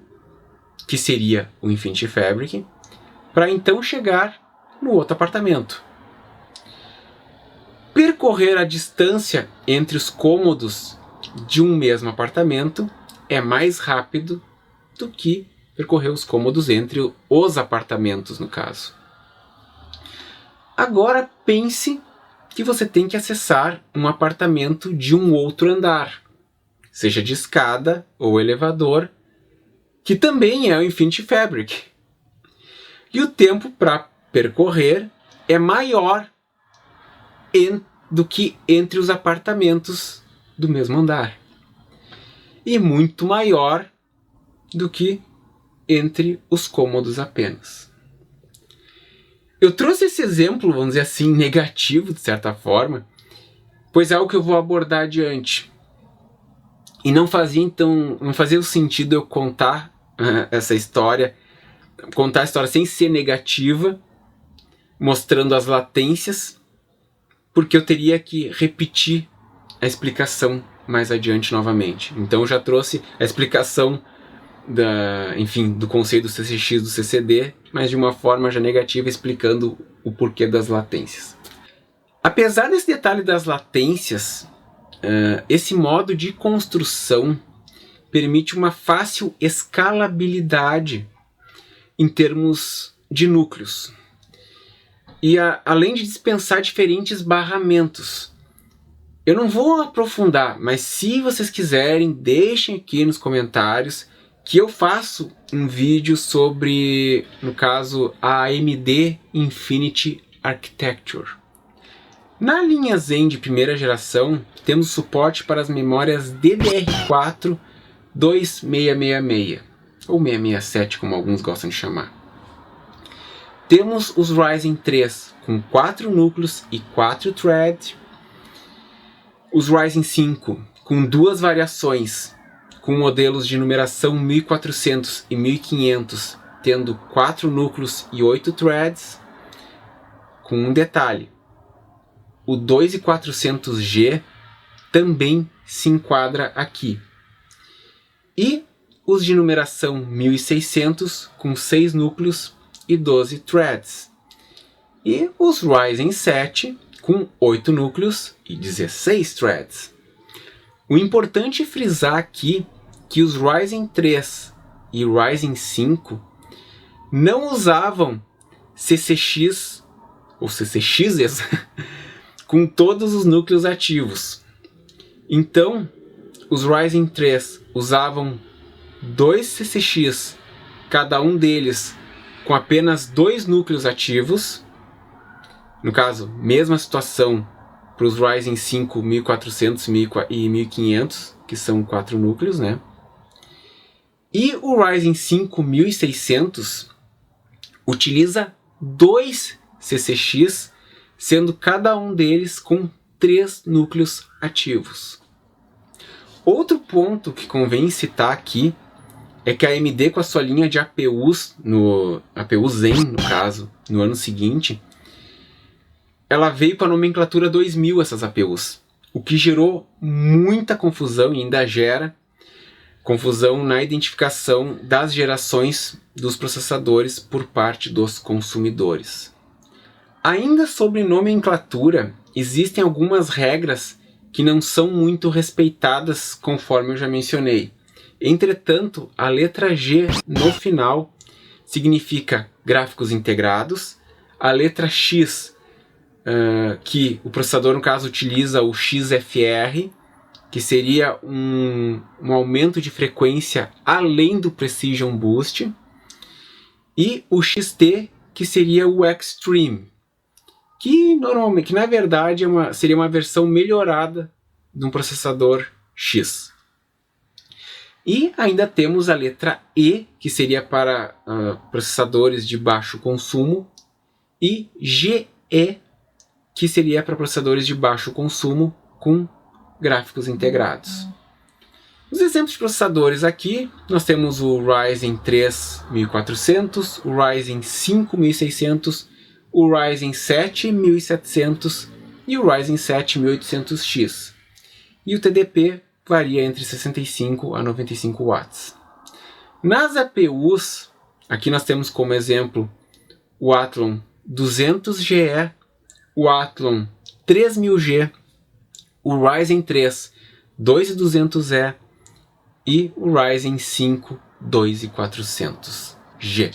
A: que seria o Infinity Fabric, para então chegar no outro apartamento. Percorrer a distância entre os cômodos de um mesmo apartamento é mais rápido do que percorrer os cômodos entre os apartamentos, no caso. Agora pense que você tem que acessar um apartamento de um outro andar, seja de escada ou elevador, que também é o Infinity Fabric. E o tempo para percorrer é maior do que entre os apartamentos do mesmo andar. E muito maior do que entre os cômodos apenas. Eu trouxe esse exemplo, vamos dizer assim, negativo de certa forma, pois é algo que eu vou abordar adiante. E não fazia o sentido eu contar essa história, contar a história sem ser negativa, mostrando as latências, porque eu teria que repetir a explicação mais adiante novamente. Então eu já trouxe a explicação do conceito do CCX e do CCD, mas de uma forma já negativa, explicando o porquê das latências. Apesar desse detalhe das latências, esse modo de construção permite uma fácil escalabilidade em termos de núcleos. E além de dispensar diferentes barramentos. Eu não vou aprofundar, mas se vocês quiserem, deixem aqui nos comentários que eu faço um vídeo sobre, no caso, a AMD Infinity Architecture. Na linha Zen de primeira geração, temos suporte para as memórias DDR4 2666, ou 667, como alguns gostam de chamar. Temos os Ryzen 3 com 4 núcleos e 4 threads, os Ryzen 5 com 2 variações, com modelos de numeração 1400 e 1500 tendo 4 núcleos e 8 threads, com um detalhe: o 2400G também se enquadra aqui. E os de numeração 1600 com 6 núcleos e 12 threads. E os Ryzen 7 com 8 núcleos e 16 threads. O importante é frisar aqui que os Ryzen 3 e Ryzen 5 não usavam CCX ou CCXs com todos os núcleos ativos. Então, os Ryzen 3 usavam 2 CCX, cada um deles com apenas 2 núcleos ativos. No caso, mesma situação para os Ryzen 5 1400 e 1500, que são 4 núcleos, né? E o Ryzen 5 1600 utiliza 2 CCX, sendo cada um deles com 3 núcleos ativos. Outro ponto que convém citar aqui é que a AMD, com a sua linha de APUs, APU Zen no caso, no ano seguinte, ela veio com a nomenclatura 2000 essas APUs, o que gerou muita confusão e ainda gera confusão na identificação das gerações dos processadores por parte dos consumidores. Ainda sobre nomenclatura, existem algumas regras que não são muito respeitadas, conforme eu já mencionei. Entretanto, a letra G no final significa gráficos integrados, a letra X, que o processador no caso utiliza o XFR, que seria um aumento de frequência além do Precision Boost, e o XT, que seria o Extreme, que na verdade seria uma versão melhorada de um processador X. E ainda temos a letra E, que seria para processadores de baixo consumo, e GE, que seria para processadores de baixo consumo com gráficos integrados. Os exemplos de processadores aqui, nós temos o Ryzen 3 1400, o Ryzen 5 1600, o Ryzen 7 1700 e o Ryzen 7 1800X. E o TDP varia entre 65 a 95 watts. Nas APUs, aqui nós temos como exemplo o Athlon 200GE, o Athlon 3000G, o Ryzen 3 2200E e o Ryzen 5 2400G.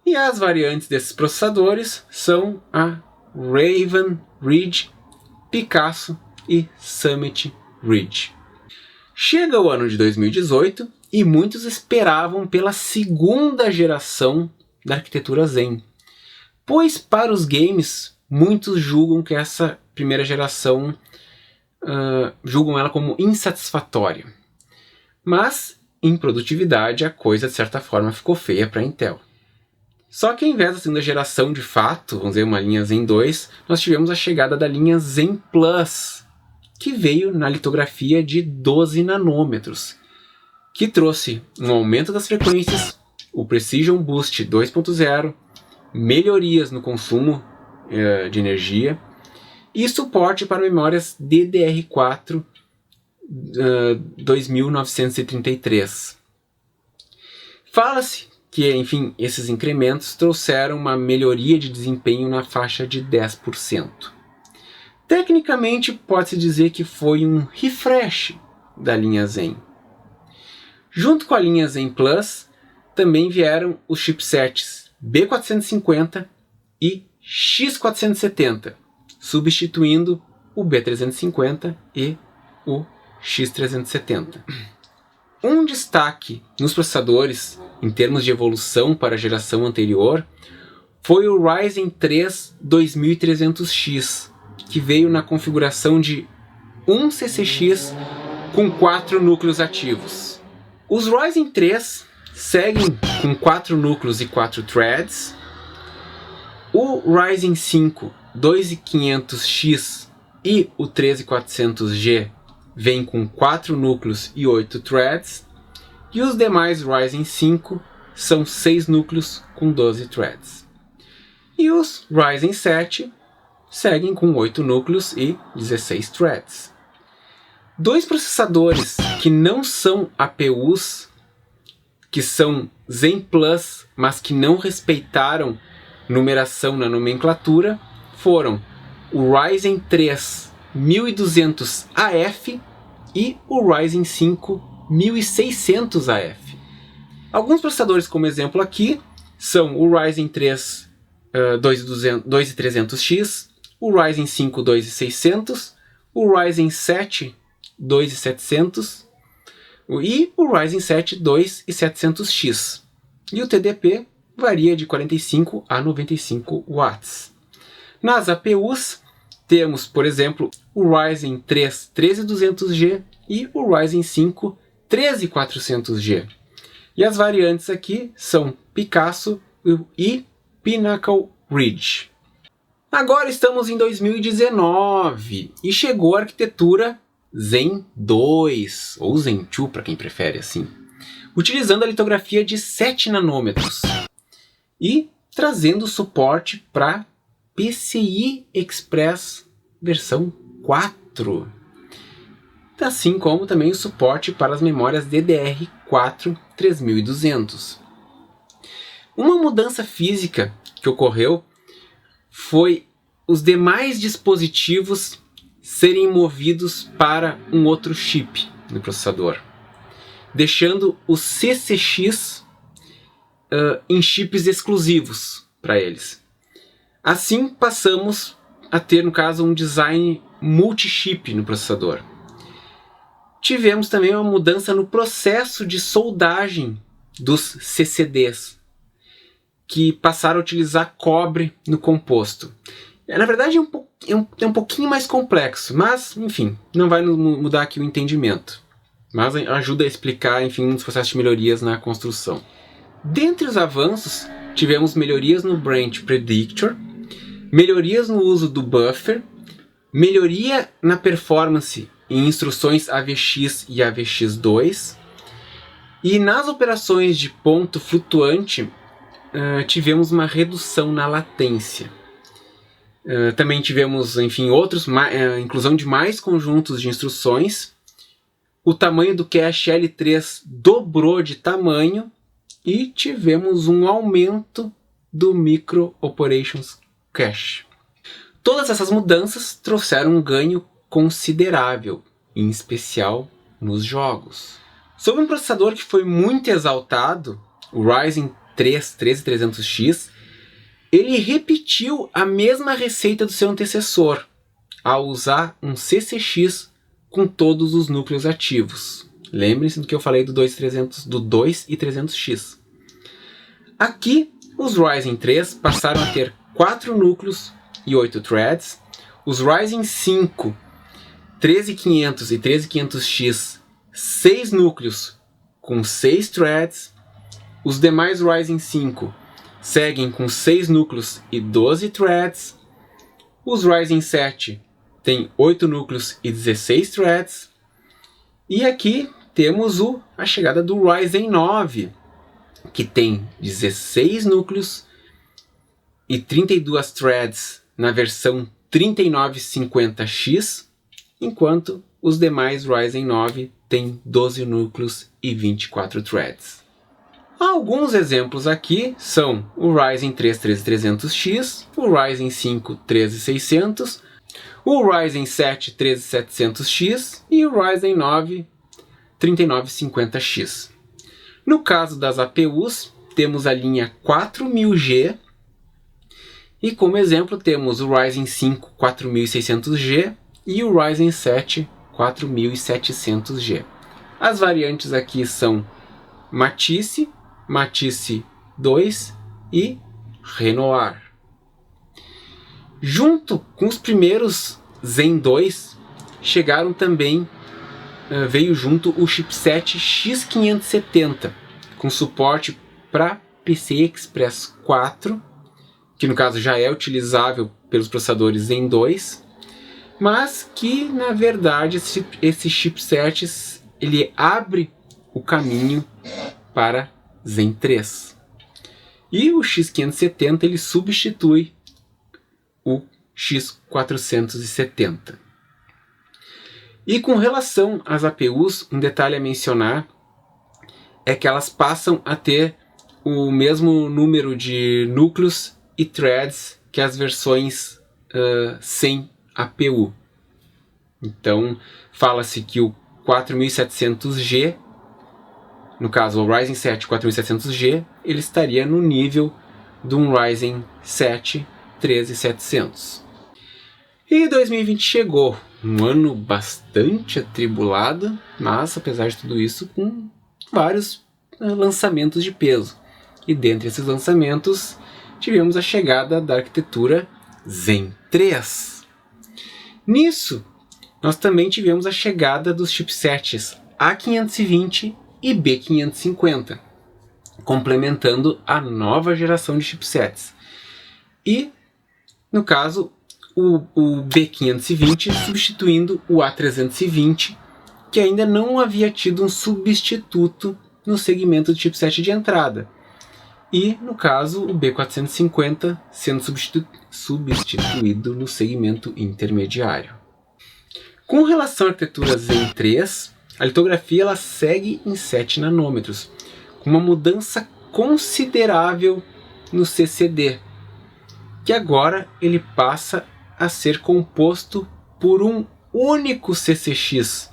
A: E as variantes desses processadores são a Raven Ridge, Picasso e Summit Ridge. Chega o ano de 2018 e muitos esperavam pela segunda geração da arquitetura Zen, pois para os games muitos julgam que essa primeira geração julgam ela como insatisfatória. Mas em produtividade a coisa de certa forma ficou feia para a Intel. Só que ao invés da segunda geração de fato, vamos dizer uma linha Zen 2, nós tivemos a chegada da linha Zen Plus, que veio na litografia de 12 nanômetros, que trouxe um aumento das frequências, o Precision Boost 2.0, melhorias no consumo de energia e suporte para memórias DDR4 2933. Fala-se que, enfim, esses incrementos trouxeram uma melhoria de desempenho na faixa de 10%. Tecnicamente, pode-se dizer que foi um refresh da linha Zen. Junto com a linha Zen Plus, também vieram os chipsets B450 e X470, substituindo o B350 e o X370. Um destaque nos processadores, em termos de evolução para a geração anterior, foi o Ryzen 3 2300X, que veio na configuração de 1 CCX com 4 núcleos ativos. Os Ryzen 3 seguem com 4 núcleos e 4 threads. O Ryzen 5 2500X e o 13400G vem com 4 núcleos e 8 threads, e os demais Ryzen 5 são 6 núcleos com 12 threads. E os Ryzen 7 seguem com 8 núcleos e 16 threads. Dois processadores que não são APUs, que são Zen Plus, mas que não respeitaram numeração na nomenclatura, foram o Ryzen 3 1200AF e o Ryzen 5 1600AF. Alguns processadores como exemplo aqui são o Ryzen 3 2300X, o Ryzen 5 2600, o Ryzen 7 2700 e o Ryzen 7 2700X. E o TDP varia de 45 a 95 watts. Nas APUs temos, por exemplo, o Ryzen 3 13200G e o Ryzen 5 13400G. E as variantes aqui são Picasso e Pinnacle Ridge. Agora estamos em 2019 e chegou a arquitetura Zen 2, ou Zen 2 para quem prefere assim, utilizando a litografia de 7 nanômetros e trazendo suporte para PCI Express versão 4, assim como também o suporte para as memórias DDR4 3200. Uma mudança física que ocorreu foi os demais dispositivos serem movidos para um outro chip no processador, deixando o CCX em chips exclusivos para eles. Assim passamos a ter, no caso, um design multi-chip no processador. Tivemos também uma mudança no processo de soldagem dos CCDs, que passaram a utilizar cobre no composto. Na verdade é um pouquinho mais complexo, mas enfim, não vai mudar aqui o entendimento. Mas ajuda a explicar, enfim, uns processos de melhorias na construção. Dentre os avanços, tivemos melhorias no Branch Predictor, melhorias no uso do buffer, melhoria na performance em instruções AVX e AVX2, e nas operações de ponto flutuante tivemos uma redução na latência. Também tivemos, enfim, inclusão de mais conjuntos de instruções. O tamanho do cache L3 dobrou de tamanho e tivemos um aumento do Micro Operations Cache. Todas essas mudanças trouxeram um ganho considerável, em especial nos jogos. Sobre um processador que foi muito exaltado, o Ryzen 3 13300X, ele repetiu a mesma receita do seu antecessor, ao usar um CCX com todos os núcleos ativos. Lembrem-se do que eu falei do 2300X. Aqui, os Ryzen 3 passaram a ter 4 núcleos e 8 threads. Os Ryzen 5 13500 e 13500X, 6 núcleos com 6 threads. Os demais Ryzen 5 seguem com 6 núcleos e 12 threads. Os Ryzen 7 têm 8 núcleos e 16 threads. E aqui temos a chegada do Ryzen 9, que tem 16 núcleos e 32 threads na versão 3950X, enquanto os demais Ryzen 9 têm 12 núcleos e 24 threads. Alguns exemplos aqui são o Ryzen 3 13300X, o Ryzen 5 13600, o Ryzen 7 13700X e o Ryzen 9 3950X. No caso das APUs, temos a linha 4000G e como exemplo temos o Ryzen 5 4600G e o Ryzen 7 4700G. As variantes aqui são Matisse, Matisse 2 e Renoir. Junto com os primeiros Zen 2, chegaram também, veio junto o chipset X570, com suporte para PCI Express 4, que no caso já é utilizável pelos processadores Zen 2, mas que na verdade esse chipset ele abre o caminho para Zen 3. E o X570 ele substitui o X470. E com relação às APUs, um detalhe a mencionar é que elas passam a ter o mesmo número de núcleos e threads que as versões sem APU. Então, fala-se que o 4700G, no caso o Ryzen 7 4700G, ele estaria no nível de um Ryzen 7 13700. E 2020 chegou, um ano bastante atribulado, mas apesar de tudo isso, com vários lançamentos de peso. E dentre esses lançamentos, tivemos a chegada da arquitetura Zen 3. Nisso, nós também tivemos a chegada dos chipsets A520 e B550, complementando a nova geração de chipsets. E, no caso, o B520 substituindo o A320, que ainda não havia tido um substituto no segmento de chipset de entrada. E, no caso, o B450 sendo substituído no segmento intermediário. Com relação à arquitetura Zen 3, a litografia ela segue em 7 nanômetros, com uma mudança considerável no CCD, que agora ele passa a ser composto por um único CCX,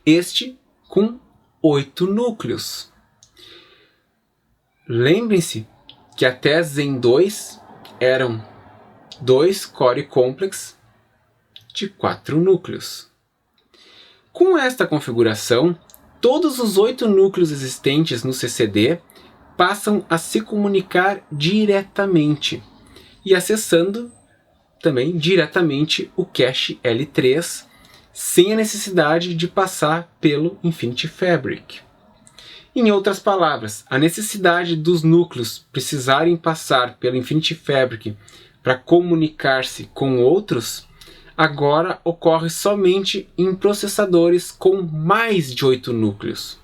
A: este com 8 núcleos. Lembrem-se que até Zen 2 eram 2 core complex de 4 núcleos. Com esta configuração, todos os 8 núcleos existentes no CCD passam a se comunicar diretamente e acessando também diretamente o cache L3, sem a necessidade de passar pelo Infinity Fabric. Em outras palavras, a necessidade dos núcleos precisarem passar pelo Infinity Fabric para comunicar-se com outros, agora ocorre somente em processadores com mais de 8 núcleos.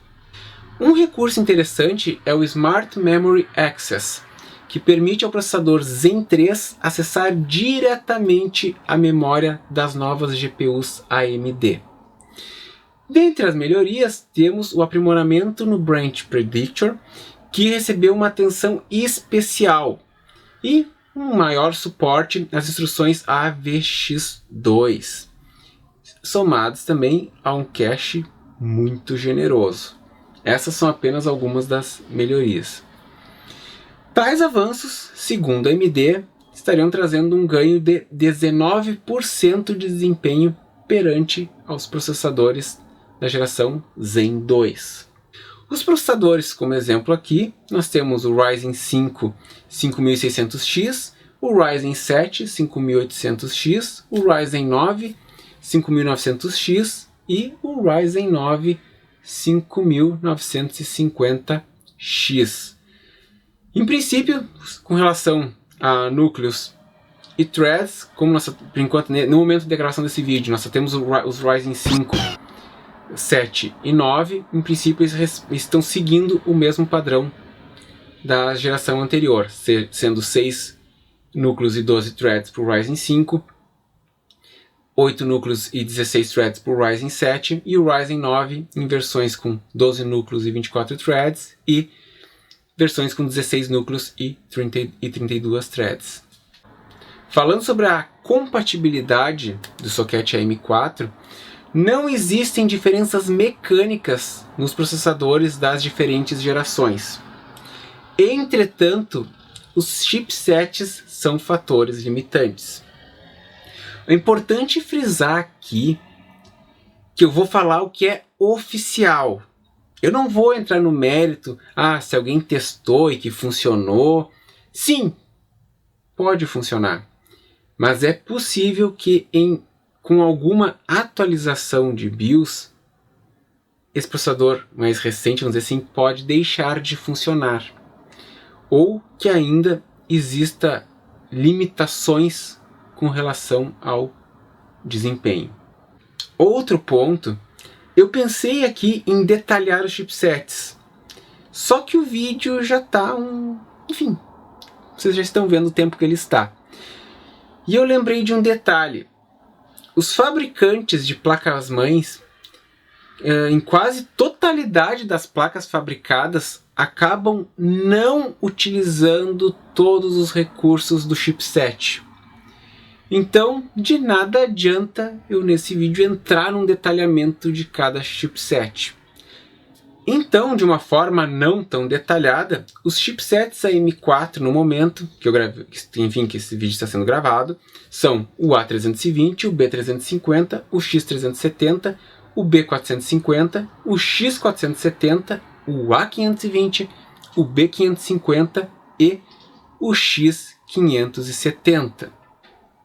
A: Um recurso interessante é o Smart Memory Access, que permite ao processador Zen 3 acessar diretamente a memória das novas GPUs AMD. Dentre as melhorias, temos o aprimoramento no Branch Predictor, que recebeu uma atenção especial, e um maior suporte às instruções AVX2, somados também a um cache muito generoso. Essas são apenas algumas das melhorias. Tais avanços, segundo a AMD, estariam trazendo um ganho de 19% de desempenho perante aos processadores da geração Zen 2. Os processadores, como exemplo aqui, nós temos o Ryzen 5 5600X, o Ryzen 7 5800X, o Ryzen 9 5900X e o Ryzen 9 5950X. Em princípio, com relação a núcleos e threads, como nós, por enquanto, no momento da gravação desse vídeo, nós só temos os Ryzen 5, 7 e 9, em princípio eles estão seguindo o mesmo padrão da geração anterior, sendo 6 núcleos e 12 threads para o Ryzen 5, 8 núcleos e 16 threads para o Ryzen 7 e o Ryzen 9 em versões com 12 núcleos e 24 threads e versões com 16 núcleos e 32 threads. Falando sobre a compatibilidade do socket AM4, não existem diferenças mecânicas nos processadores das diferentes gerações. Entretanto, os chipsets são fatores limitantes. É importante frisar aqui que eu vou falar o que é oficial. Eu não vou entrar no mérito, se alguém testou e que funcionou. Sim, pode funcionar. Mas é possível que com alguma atualização de BIOS, esse processador mais recente, vamos dizer assim, pode deixar de funcionar. Ou que ainda exista limitações com relação ao desempenho. Outro ponto, eu pensei aqui em detalhar os chipsets, só que o vídeo já está enfim, vocês já estão vendo o tempo que ele está. E eu lembrei de um detalhe. Os fabricantes de placas-mães, em quase totalidade das placas fabricadas, acabam não utilizando todos os recursos do chipset. Então, de nada adianta eu nesse vídeo entrar num detalhamento de cada chipset. Então, de uma forma não tão detalhada, os chipsets AM4 no momento, que eu gravei, enfim, que esse vídeo está sendo gravado, são o A320, o B350, o X370, o B450, o X470, o A520, o B550 e o X570.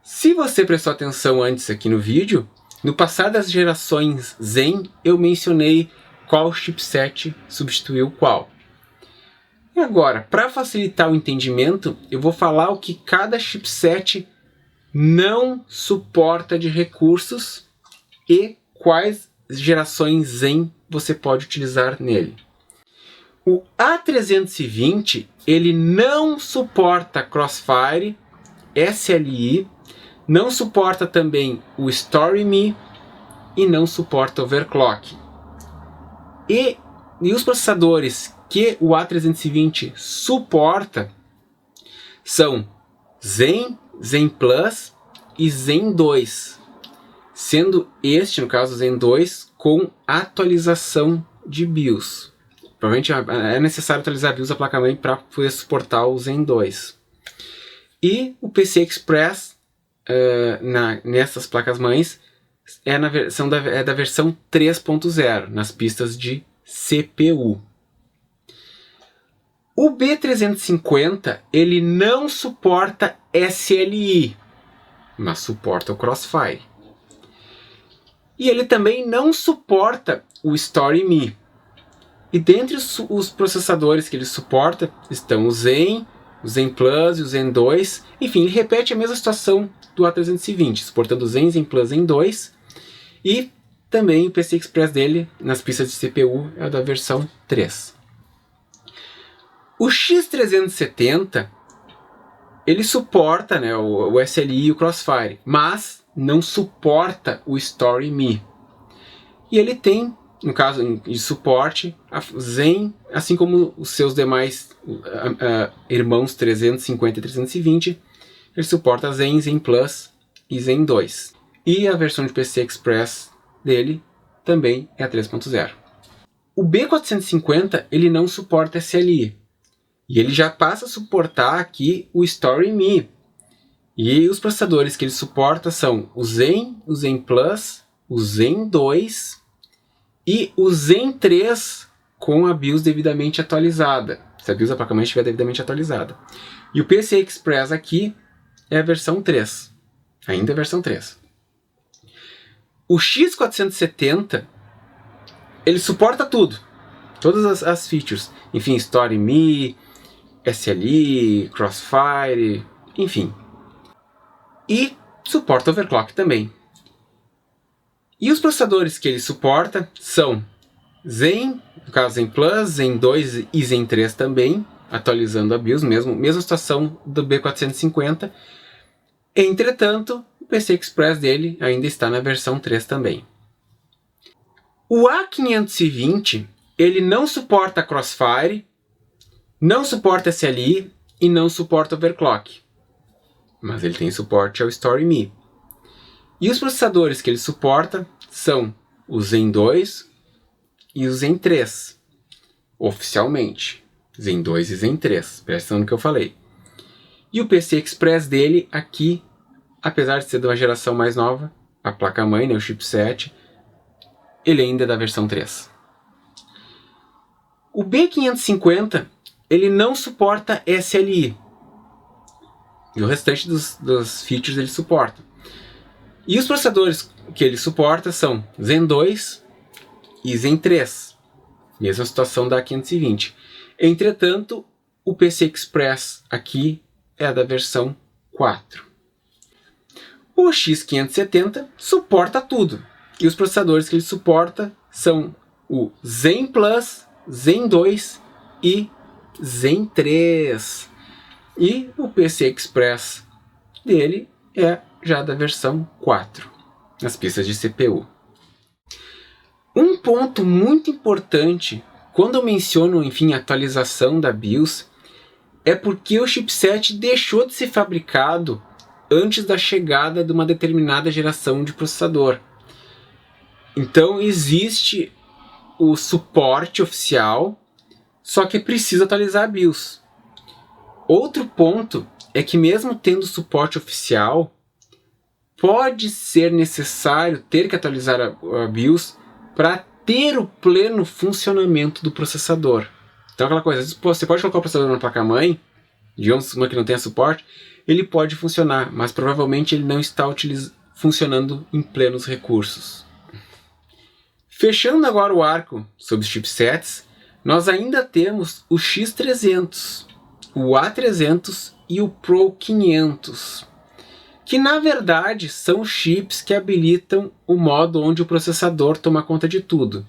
A: Se você prestou atenção antes aqui no vídeo, no passar das gerações Zen, eu mencionei qual chipset substituiu qual. E agora, para facilitar o entendimento, eu vou falar o que cada chipset não suporta de recursos e quais gerações Zen você pode utilizar nele. O A320, ele não suporta Crossfire, SLI, não suporta também o StoryMe e não suporta Overclock. E os processadores que o A320 suporta são Zen, Zen Plus e Zen 2, sendo este, no caso, Zen 2, com atualização de BIOS. Provavelmente é necessário atualizar a BIOS da placa-mãe para poder suportar o Zen 2. E o PCI Express nessas placas-mães é da versão 3.0, nas pistas de CPU. O B350 ele não suporta SLI, mas suporta o Crossfire. E ele também não suporta o StoryMe. E dentre os processadores que ele suporta estão o Zen Plus e o Zen 2. Enfim, ele repete a mesma situação do A320, suportando o Zen Plus, Zen 2. E também o PCI Express dele, nas pistas de CPU, é da versão 3. O X370, ele suporta, né, o SLI e o Crossfire, mas não suporta o StoryMe. E ele tem, no caso de suporte, a Zen, assim como os seus demais irmãos 350 e 320, ele suporta Zen, Zen Plus e Zen 2. E a versão de PCI Express dele também é a 3.0. O B450 ele não suporta SLI. E ele já passa a suportar aqui o StoryMe. E os processadores que ele suporta são o Zen Plus, o Zen 2 e o Zen 3 com a BIOS devidamente atualizada. Se a BIOS da placa-mãe estiver devidamente atualizada. E o PCI Express aqui é a versão 3. Ainda é a versão 3. O X470 ele suporta tudo. Todas as features. Enfim, StoryMe, SLI, Crossfire, enfim. E suporta overclock também. E os processadores que ele suporta são Zen, no caso Zen Plus, Zen 2 e Zen 3 também, atualizando a BIOS, mesma situação do B450. Entretanto, o PCI Express dele ainda está na versão 3 também. O A520 ele não suporta Crossfire, não suporta SLI e não suporta overclock. Mas ele tem suporte ao StoryMe. E os processadores que ele suporta são o Zen 2 e o Zen 3. Oficialmente. Zen 2 e Zen 3. Presta atenção no que eu falei. E o PCI Express dele aqui, apesar de ser de uma geração mais nova, a placa-mãe, né, o chipset, ele ainda é da versão 3. O B550 ele não suporta SLI. E o restante dos features ele suporta. E os processadores que ele suporta são Zen 2 e Zen 3. Mesma situação da A520. Entretanto, o PCI Express aqui é da versão 4. O X570 suporta tudo. E os processadores que ele suporta são o Zen Plus, Zen 2 e Zen 3. E o PCI Express dele é já da versão 4, nas pistas de CPU. Um ponto muito importante quando eu menciono, enfim, a atualização da BIOS é porque o chipset deixou de ser fabricado antes da chegada de uma determinada geração de processador. Então existe o suporte oficial, só que é preciso atualizar a BIOS. Outro ponto é que mesmo tendo suporte oficial, pode ser necessário ter que atualizar a BIOS para ter o pleno funcionamento do processador. Então aquela coisa, você pode colocar o processador na placa-mãe, digamos uma que não tenha suporte, ele pode funcionar, mas provavelmente ele não está funcionando em plenos recursos. Fechando agora o arco sobre os chipsets, nós ainda temos o X300, o A300 e o Pro 500. Que na verdade são chips que habilitam o modo onde o processador toma conta de tudo.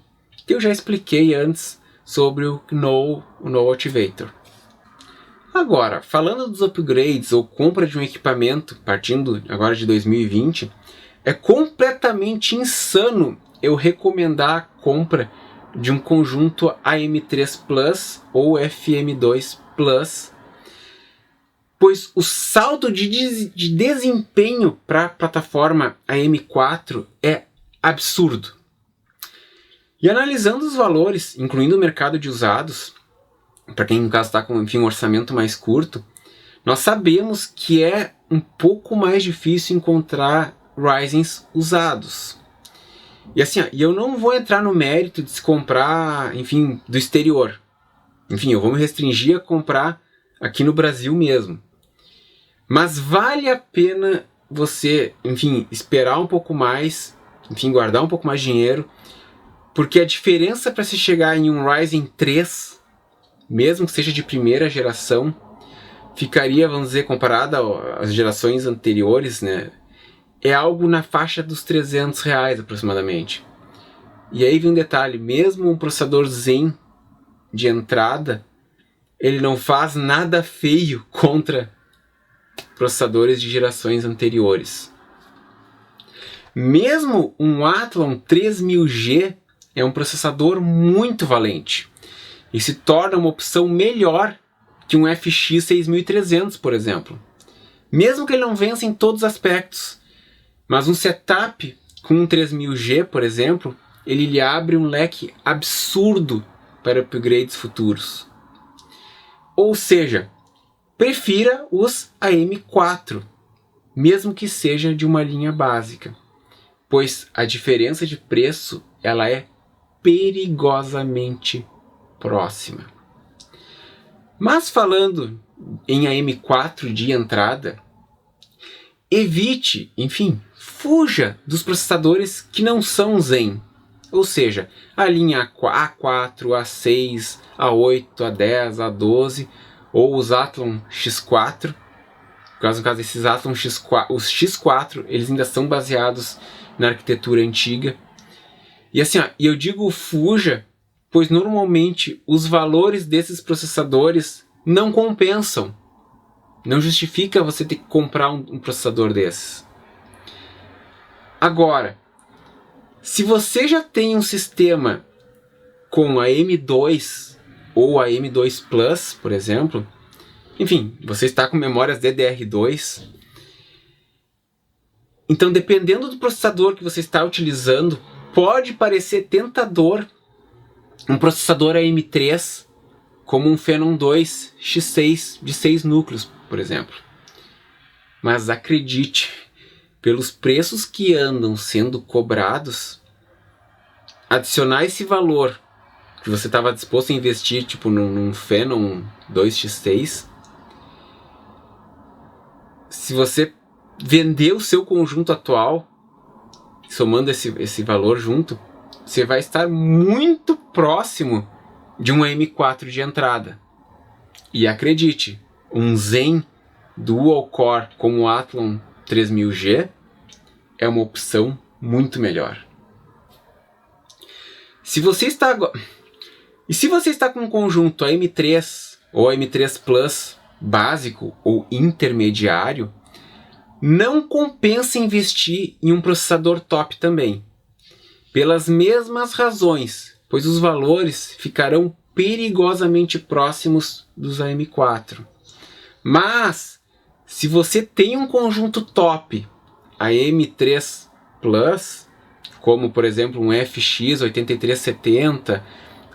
A: Eu já expliquei antes sobre o No Activator. Agora, falando dos upgrades ou compra de um equipamento, partindo agora de 2020, é completamente insano eu recomendar a compra de um conjunto AM3 Plus ou FM2 Plus, pois o salto de desempenho para a plataforma AM4 é absurdo. E analisando os valores, incluindo o mercado de usados, para quem no caso está com um orçamento mais curto, nós sabemos que é um pouco mais difícil encontrar Ryzens usados. E assim, eu não vou entrar no mérito de se comprar, enfim, do exterior. Enfim, eu vou me restringir a comprar aqui no Brasil mesmo. Mas vale a pena você, enfim, esperar um pouco mais, enfim, guardar um pouco mais de dinheiro, porque a diferença para se chegar em um Ryzen 3, mesmo que seja de primeira geração, ficaria, vamos dizer, comparada às gerações anteriores, né, é algo na faixa dos R$300 aproximadamente. E aí vem um detalhe, mesmo um processador Zen de entrada, ele não faz nada feio contra processadores de gerações anteriores. Mesmo um Athlon 3000G é um processador muito valente e se torna uma opção melhor que um FX 6300, por exemplo. Mesmo que ele não vença em todos os aspectos, mas um setup com um 3000G, por exemplo, ele lhe abre um leque absurdo para upgrades futuros. Ou seja, prefira os AM4, mesmo que seja de uma linha básica, pois a diferença de preço ela é perigosamente próxima. Mas falando em AM4 de entrada, evite, enfim, fuja dos processadores que não são Zen, ou seja, a linha A4, A6, A8, A10, A12 ou os Athlon X4. No caso desses Athlon X4, os X4 eles ainda são baseados na arquitetura antiga. E assim, eu digo fuja, pois normalmente os valores desses processadores não compensam. Não justifica você ter que comprar um processador desses. Agora, se você já tem um sistema com a M2 ou a M2 Plus, por exemplo, enfim, você está com memórias DDR2, então dependendo do processador que você está utilizando, pode parecer tentador um processador AM3 como um Phenom 2 X6 de 6 núcleos, por exemplo. Mas acredite, pelos preços que andam sendo cobrados, adicionar esse valor que você estava disposto a investir tipo num Phenom 2X6, se você vender o seu conjunto atual, somando esse valor junto, você vai estar muito próximo de um AM4 de entrada. E acredite, um Zen Dual Core como o Athlon 3000G é uma opção muito melhor. Se você está com um conjunto AM3 ou AM3 Plus básico ou intermediário, não compensa investir em um processador top também, pelas mesmas razões, pois os valores ficarão perigosamente próximos dos AM4. Mas, se você tem um conjunto top AM3 Plus, como por exemplo um FX 8370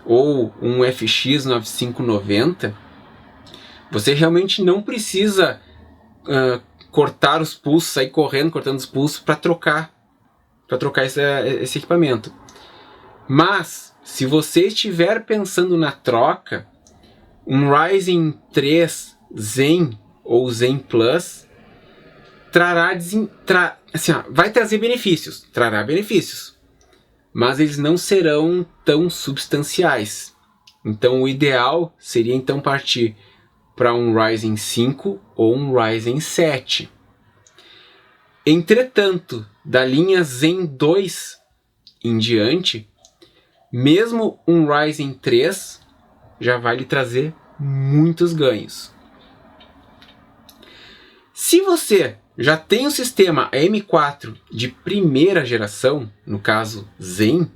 A: ou um FX 9590, você realmente não precisa cortar os pulsos, sair correndo, cortando os pulsos para trocar esse equipamento. Mas, se você estiver pensando na troca, um Ryzen 3 Zen ou Zen Plus vai trazer benefícios, trará benefícios, mas eles não serão tão substanciais. Então o ideal seria então partir para um Ryzen 5 ou um Ryzen 7. Entretanto, da linha Zen 2 em diante, mesmo um Ryzen 3 já vai lhe trazer muitos ganhos. Se você já tem um sistema AM4 de primeira geração, no caso Zen,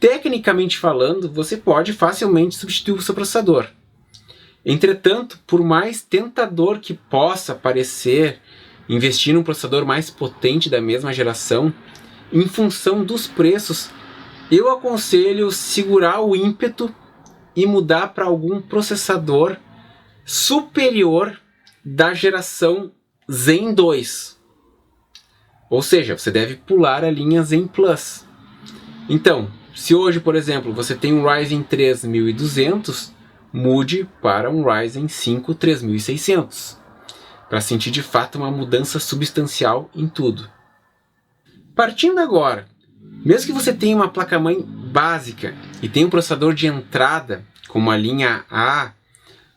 A: tecnicamente falando, você pode facilmente substituir o seu processador. Entretanto, por mais tentador que possa parecer investir num processador mais potente da mesma geração, em função dos preços, eu aconselho segurar o ímpeto e mudar para algum processador superior da geração Zen 2. Ou seja, você deve pular a linha Zen Plus. Então, se hoje, por exemplo, você tem um Ryzen 3 1200, mude para um Ryzen 5 3600, para sentir de fato uma mudança substancial em tudo. Partindo agora, mesmo que você tenha uma placa-mãe básica e tenha um processador de entrada, como a linha A,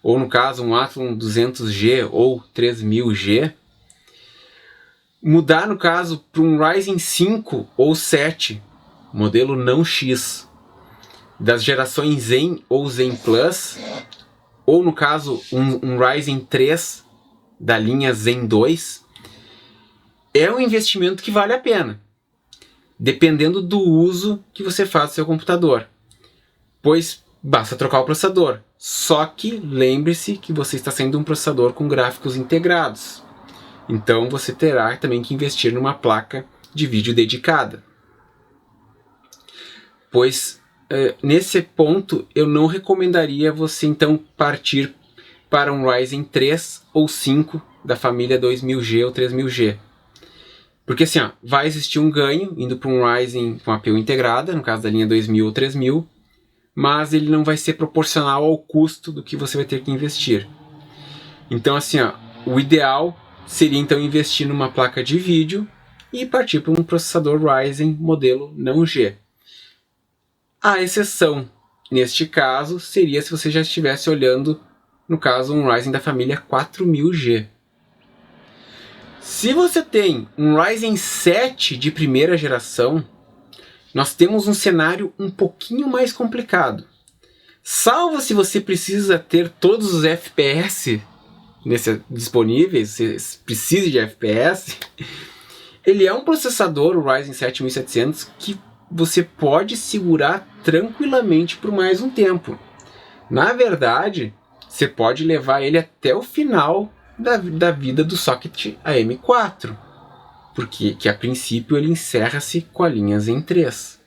A: ou no caso um Athlon 200G ou 3000G, mudar no caso para um Ryzen 5 ou 7, modelo não X, das gerações Zen ou Zen Plus, ou no caso um Ryzen 3 da linha Zen 2, é um investimento que vale a pena, dependendo do uso que você faz do seu computador, pois basta trocar o processador. Só que lembre-se que você está sendo um processador com gráficos integrados, então você terá também que investir numa placa de vídeo dedicada, pois nesse ponto eu não recomendaria você então partir para um Ryzen 3 ou 5 da família 2000G ou 3000G. Porque assim, vai existir um ganho indo para um Ryzen com APU integrada, no caso da linha 2000 ou 3000, mas ele não vai ser proporcional ao custo do que você vai ter que investir. Então assim, o ideal seria então investir numa placa de vídeo e partir para um processador Ryzen modelo não G. A exceção, neste caso, seria se você já estivesse olhando, no caso, um Ryzen da família 4000G. Se você tem um Ryzen 7 de primeira geração, nós temos um cenário um pouquinho mais complicado. Salvo se você precisa ter todos os FPS disponíveis, você precisa de FPS, ele é um processador, o Ryzen 7 1700, que você pode segurar tranquilamente por mais um tempo. Na verdade, você pode levar ele até o final da vida do socket AM4, porque a princípio ele encerra-se com a linha Zen 3.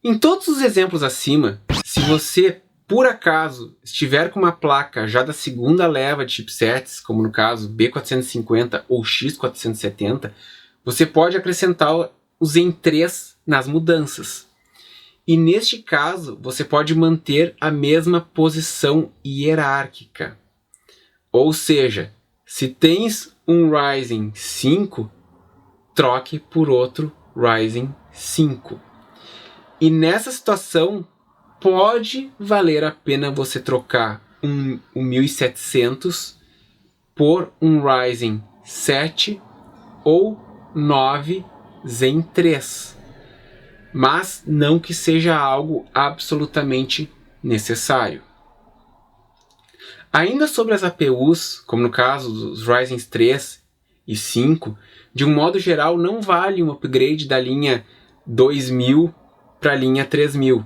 A: Em todos os exemplos acima, se você por acaso estiver com uma placa já da segunda leva de chipsets, como no caso B450 ou X470, você pode acrescentar o Zen 3 nas mudanças. E neste caso, você pode manter a mesma posição hierárquica. Ou seja, se tens um Ryzen 5, troque por outro Ryzen 5. E nessa situação, pode valer a pena você trocar um 1700 por um Ryzen 7 ou 9 Zen 3. Mas não que seja algo absolutamente necessário. Ainda sobre as APUs, como no caso dos Ryzen 3 e 5, de um modo geral não vale um upgrade da linha 2000 para a linha 3000.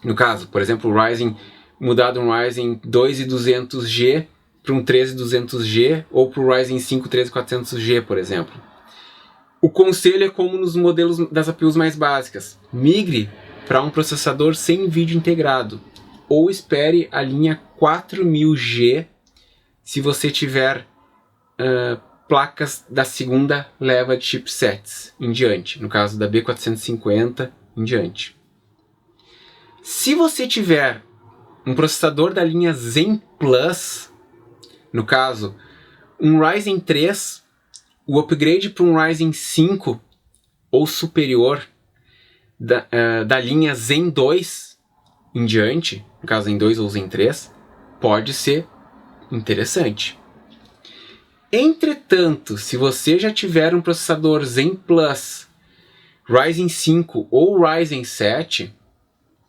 A: No caso, por exemplo, o Ryzen mudar de um Ryzen 2200G para um 13200G ou para o Ryzen 5 13400G, por exemplo. O conselho é como nos modelos das APUs mais básicas. Migre para um processador sem vídeo integrado ou espere a linha 4000G se você tiver placas da segunda leva de chipsets em diante, no caso da B450 em diante. Se você tiver um processador da linha Zen Plus, no caso um Ryzen 3, o upgrade para um Ryzen 5 ou superior da linha Zen 2 em diante, no caso Zen 2 ou Zen 3, pode ser interessante. Entretanto, se você já tiver um processador Zen Plus, Ryzen 5 ou Ryzen 7,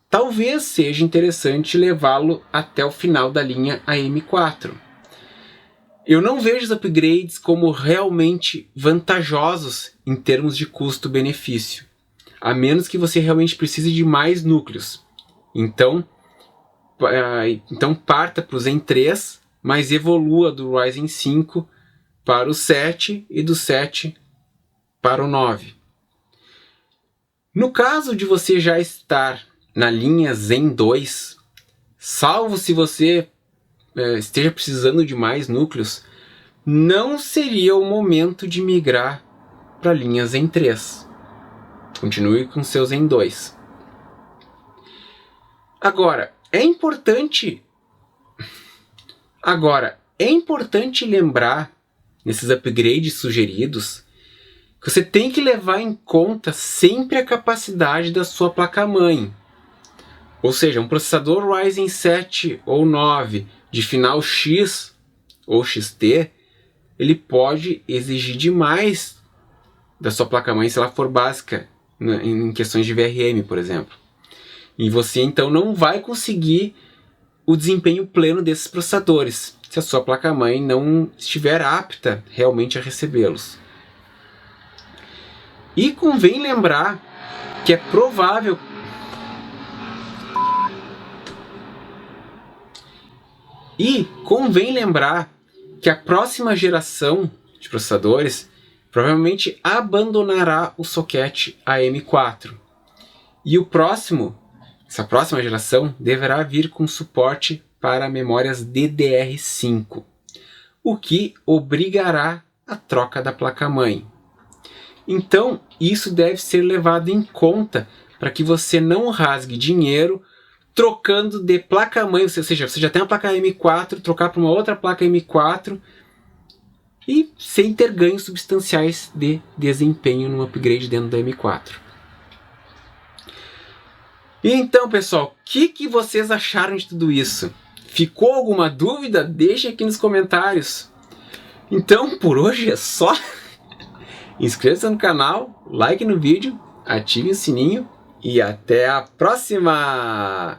A: talvez seja interessante levá-lo até o final da linha AM4. Eu não vejo os upgrades como realmente vantajosos em termos de custo-benefício, a menos que você realmente precise de mais núcleos. Então parta para o Zen 3, mas evolua do Ryzen 5 para o 7 e do 7 para o 9. No caso de você já estar na linha Zen 2, salvo se você esteja precisando de mais núcleos, não seria o momento de migrar para a linha Zen 3. Continue com seu Zen 2. Agora, é importante lembrar, nesses upgrades sugeridos, que você tem que levar em conta sempre a capacidade da sua placa-mãe. Ou seja, um processador Ryzen 7 ou 9 de final X ou XT, ele pode exigir demais da sua placa-mãe se ela for básica em questões de VRM, por exemplo. E você então não vai conseguir o desempenho pleno desses processadores se a sua placa-mãe não estiver apta realmente a recebê-los. E convém lembrar que é provável que a próxima geração de processadores provavelmente abandonará o socket AM4. E essa próxima geração deverá vir com suporte para memórias DDR5, o que obrigará a troca da placa-mãe. Então, isso deve ser levado em conta para que você não rasgue dinheiro trocando de placa-mãe, ou seja, você já tem uma placa M4, trocar para uma outra placa M4 e sem ter ganhos substanciais de desempenho no upgrade dentro da M4. E então, pessoal, o que vocês acharam de tudo isso? Ficou alguma dúvida? Deixem aqui nos comentários. Então, por hoje é só. Inscreva-se no canal, like no vídeo, ative o sininho e até a próxima!